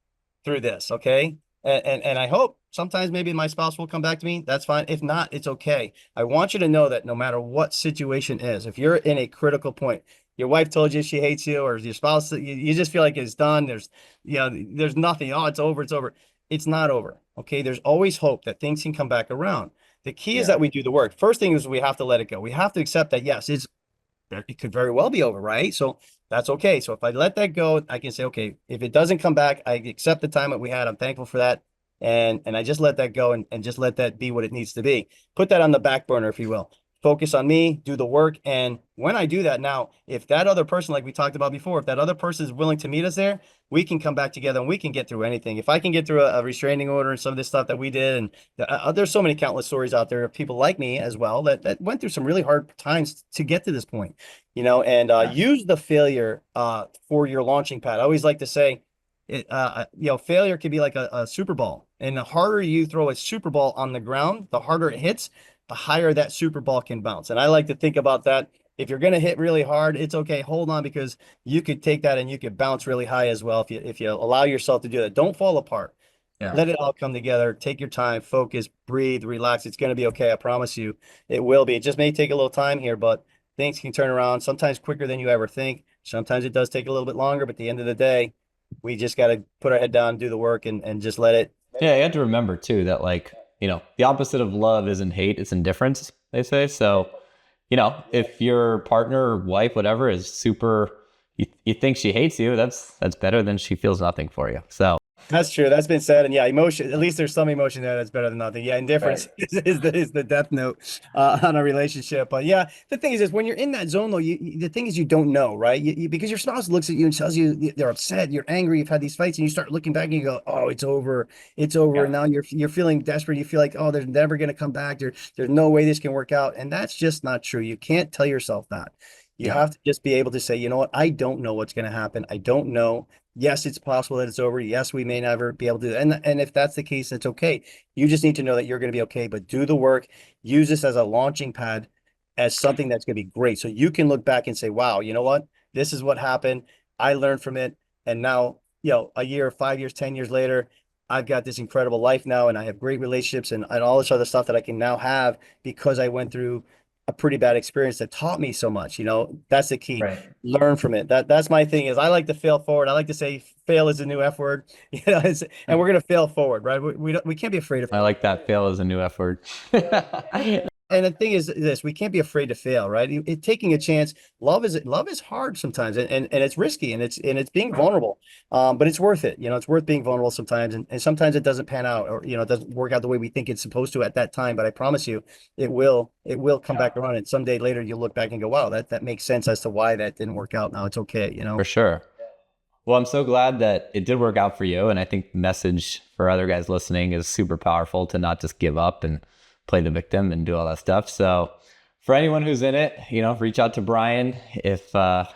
through this. Okay. And I hope sometimes maybe my spouse will come back to me. That's fine. If not, it's okay. I want you to know that no matter what situation is, if you're in a critical point, your wife told you she hates you, or your spouse, you just feel like it's done. There's nothing. Oh, it's over. It's over. It's not over. Okay. There's always hope that things can come back around. The key is that we do the work. First thing is we have to let it go. We have to accept that, yes, it could very well be over, right? So that's okay. So if I let that go, I can say, okay, if it doesn't come back, I accept the time that we had. I'm thankful for that. And I just let that go and just let that be what it needs to be. Put that on the back burner, if you will. Focus on me, do the work. And when I do that now, if that other person, like we talked about before, if that other person is willing to meet us there, we can come back together and we can get through anything. If I can get through a restraining order and some of this stuff that we did, and there's so many countless stories out there of people like me as well that went through some really hard times to get to this point, and use the failure for your launching pad. I always like to say, failure can be like a super ball, and the harder you throw a super ball on the ground, the harder it hits, the higher that super ball can bounce. And I like to think about that. If you're going to hit really hard, it's okay. Hold on, because you could take that and you could bounce really high as well. If you allow yourself to do that, don't fall apart. Yeah. Let it all come together. Take your time, focus, breathe, relax. It's going to be okay. I promise you it will be. It just may take a little time here, but things can turn around sometimes quicker than you ever think. Sometimes it does take a little bit longer, but at the end of the day, we just got to put our head down, do the work, and just let it. Yeah, you have to remember too that the opposite of love isn't hate, it's indifference, they say. So, if your partner or wife, whatever, is super, you think she hates you, that's better than she feels nothing for you. So That's true. That's been said. And yeah, emotion, at least there's some emotion there that's better than nothing. Yeah, indifference is the death note on a relationship. But yeah, the thing is when you're in that zone, though, the thing is you don't know, right? Because your spouse looks at you and tells you they're upset, you're angry, you've had these fights, and you start looking back and you go, oh, it's over. It's over. Yeah. And now you're feeling desperate. You feel like, oh, there's never going to come back. There's no way this can work out. And that's just not true. You can't tell yourself that. You have to just be able to say, you know what? I don't know what's going to happen. I don't know. Yes, it's possible that it's over. Yes, we may never be able to do that. And if that's the case, that's okay. You just need to know that you're going to be okay, but do the work. Use this as a launching pad, as something that's going to be great. So you can look back and say, wow, you know what? This is what happened. I learned from it. And now, a year, 5 years, 10 years later, I've got this incredible life now, and I have great relationships and all this other stuff that I can now have because I went through a pretty bad experience that taught me so much. That's the key. Right. Learn from it. That's my thing. Is I like to fail forward. I like to say fail is the new F word. And we're gonna fail forward, right? We can't be afraid of. I like that. Fail is a new F word. And the thing is this: we can't be afraid to fail, right? Taking a chance. Love is hard sometimes, and it's risky, and it's being vulnerable. But it's worth it. It's worth being vulnerable sometimes, and sometimes it doesn't pan out, or it doesn't work out the way we think it's supposed to at that time. But I promise you, it will come back around, and someday later you'll look back and go, wow, that makes sense as to why that didn't work out. Now it's okay, For sure. Well, I'm so glad that it did work out for you, and I think the message for other guys listening is super powerful to not just give up and play the victim and do all that stuff. So for anyone who's in it, reach out to Bryan. If don't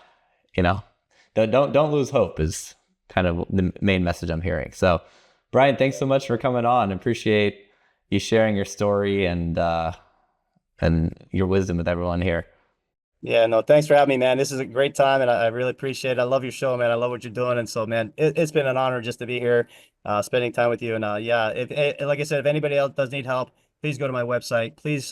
lose hope is kind of the main message I'm hearing. So Bryan, thanks so much for coming on. I appreciate you sharing your story and your wisdom with everyone here. Yeah, no, thanks for having me, man. This is a great time, and I really appreciate it. I love your show, man. I love what you're doing. And so, man, it's been an honor just to be here, spending time with you. And like I said, if anybody else does need help, please go to my website. Please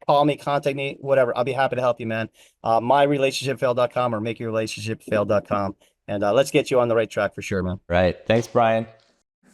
call me, contact me, whatever. I'll be happy to help you, man. MyRelationshipFail.com or MakeYourRelationshipFail.com. And let's get you on the right track for sure, man. Right. Thanks, Bryan.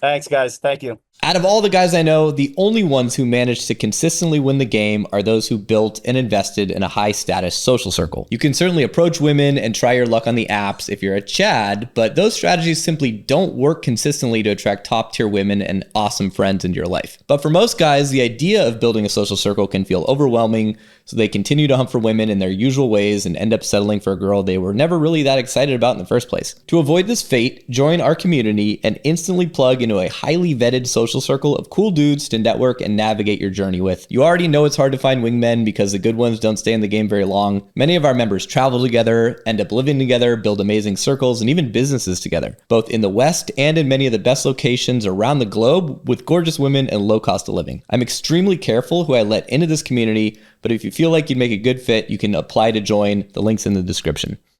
Thanks, guys. Thank you. Out of all the guys I know, the only ones who managed to consistently win the game are those who built and invested in a high status social circle. You can certainly approach women and try your luck on the apps if you're a Chad, but those strategies simply don't work consistently to attract top tier women and awesome friends into your life. But for most guys, the idea of building a social circle can feel overwhelming, so they continue to hunt for women in their usual ways and end up settling for a girl they were never really that excited about in the first place. To avoid this fate, join our community and instantly plug into a highly vetted social circle of cool dudes to network and navigate your journey with. You already know it's hard to find wingmen because the good ones don't stay in the game very long. Many of our members travel together, end up living together, build amazing circles, and even businesses together, both in the West and in many of the best locations around the globe with gorgeous women and low cost of living. I'm extremely careful who I let into this community, but if you feel like you'd make a good fit, you can apply to join. The link's in the description.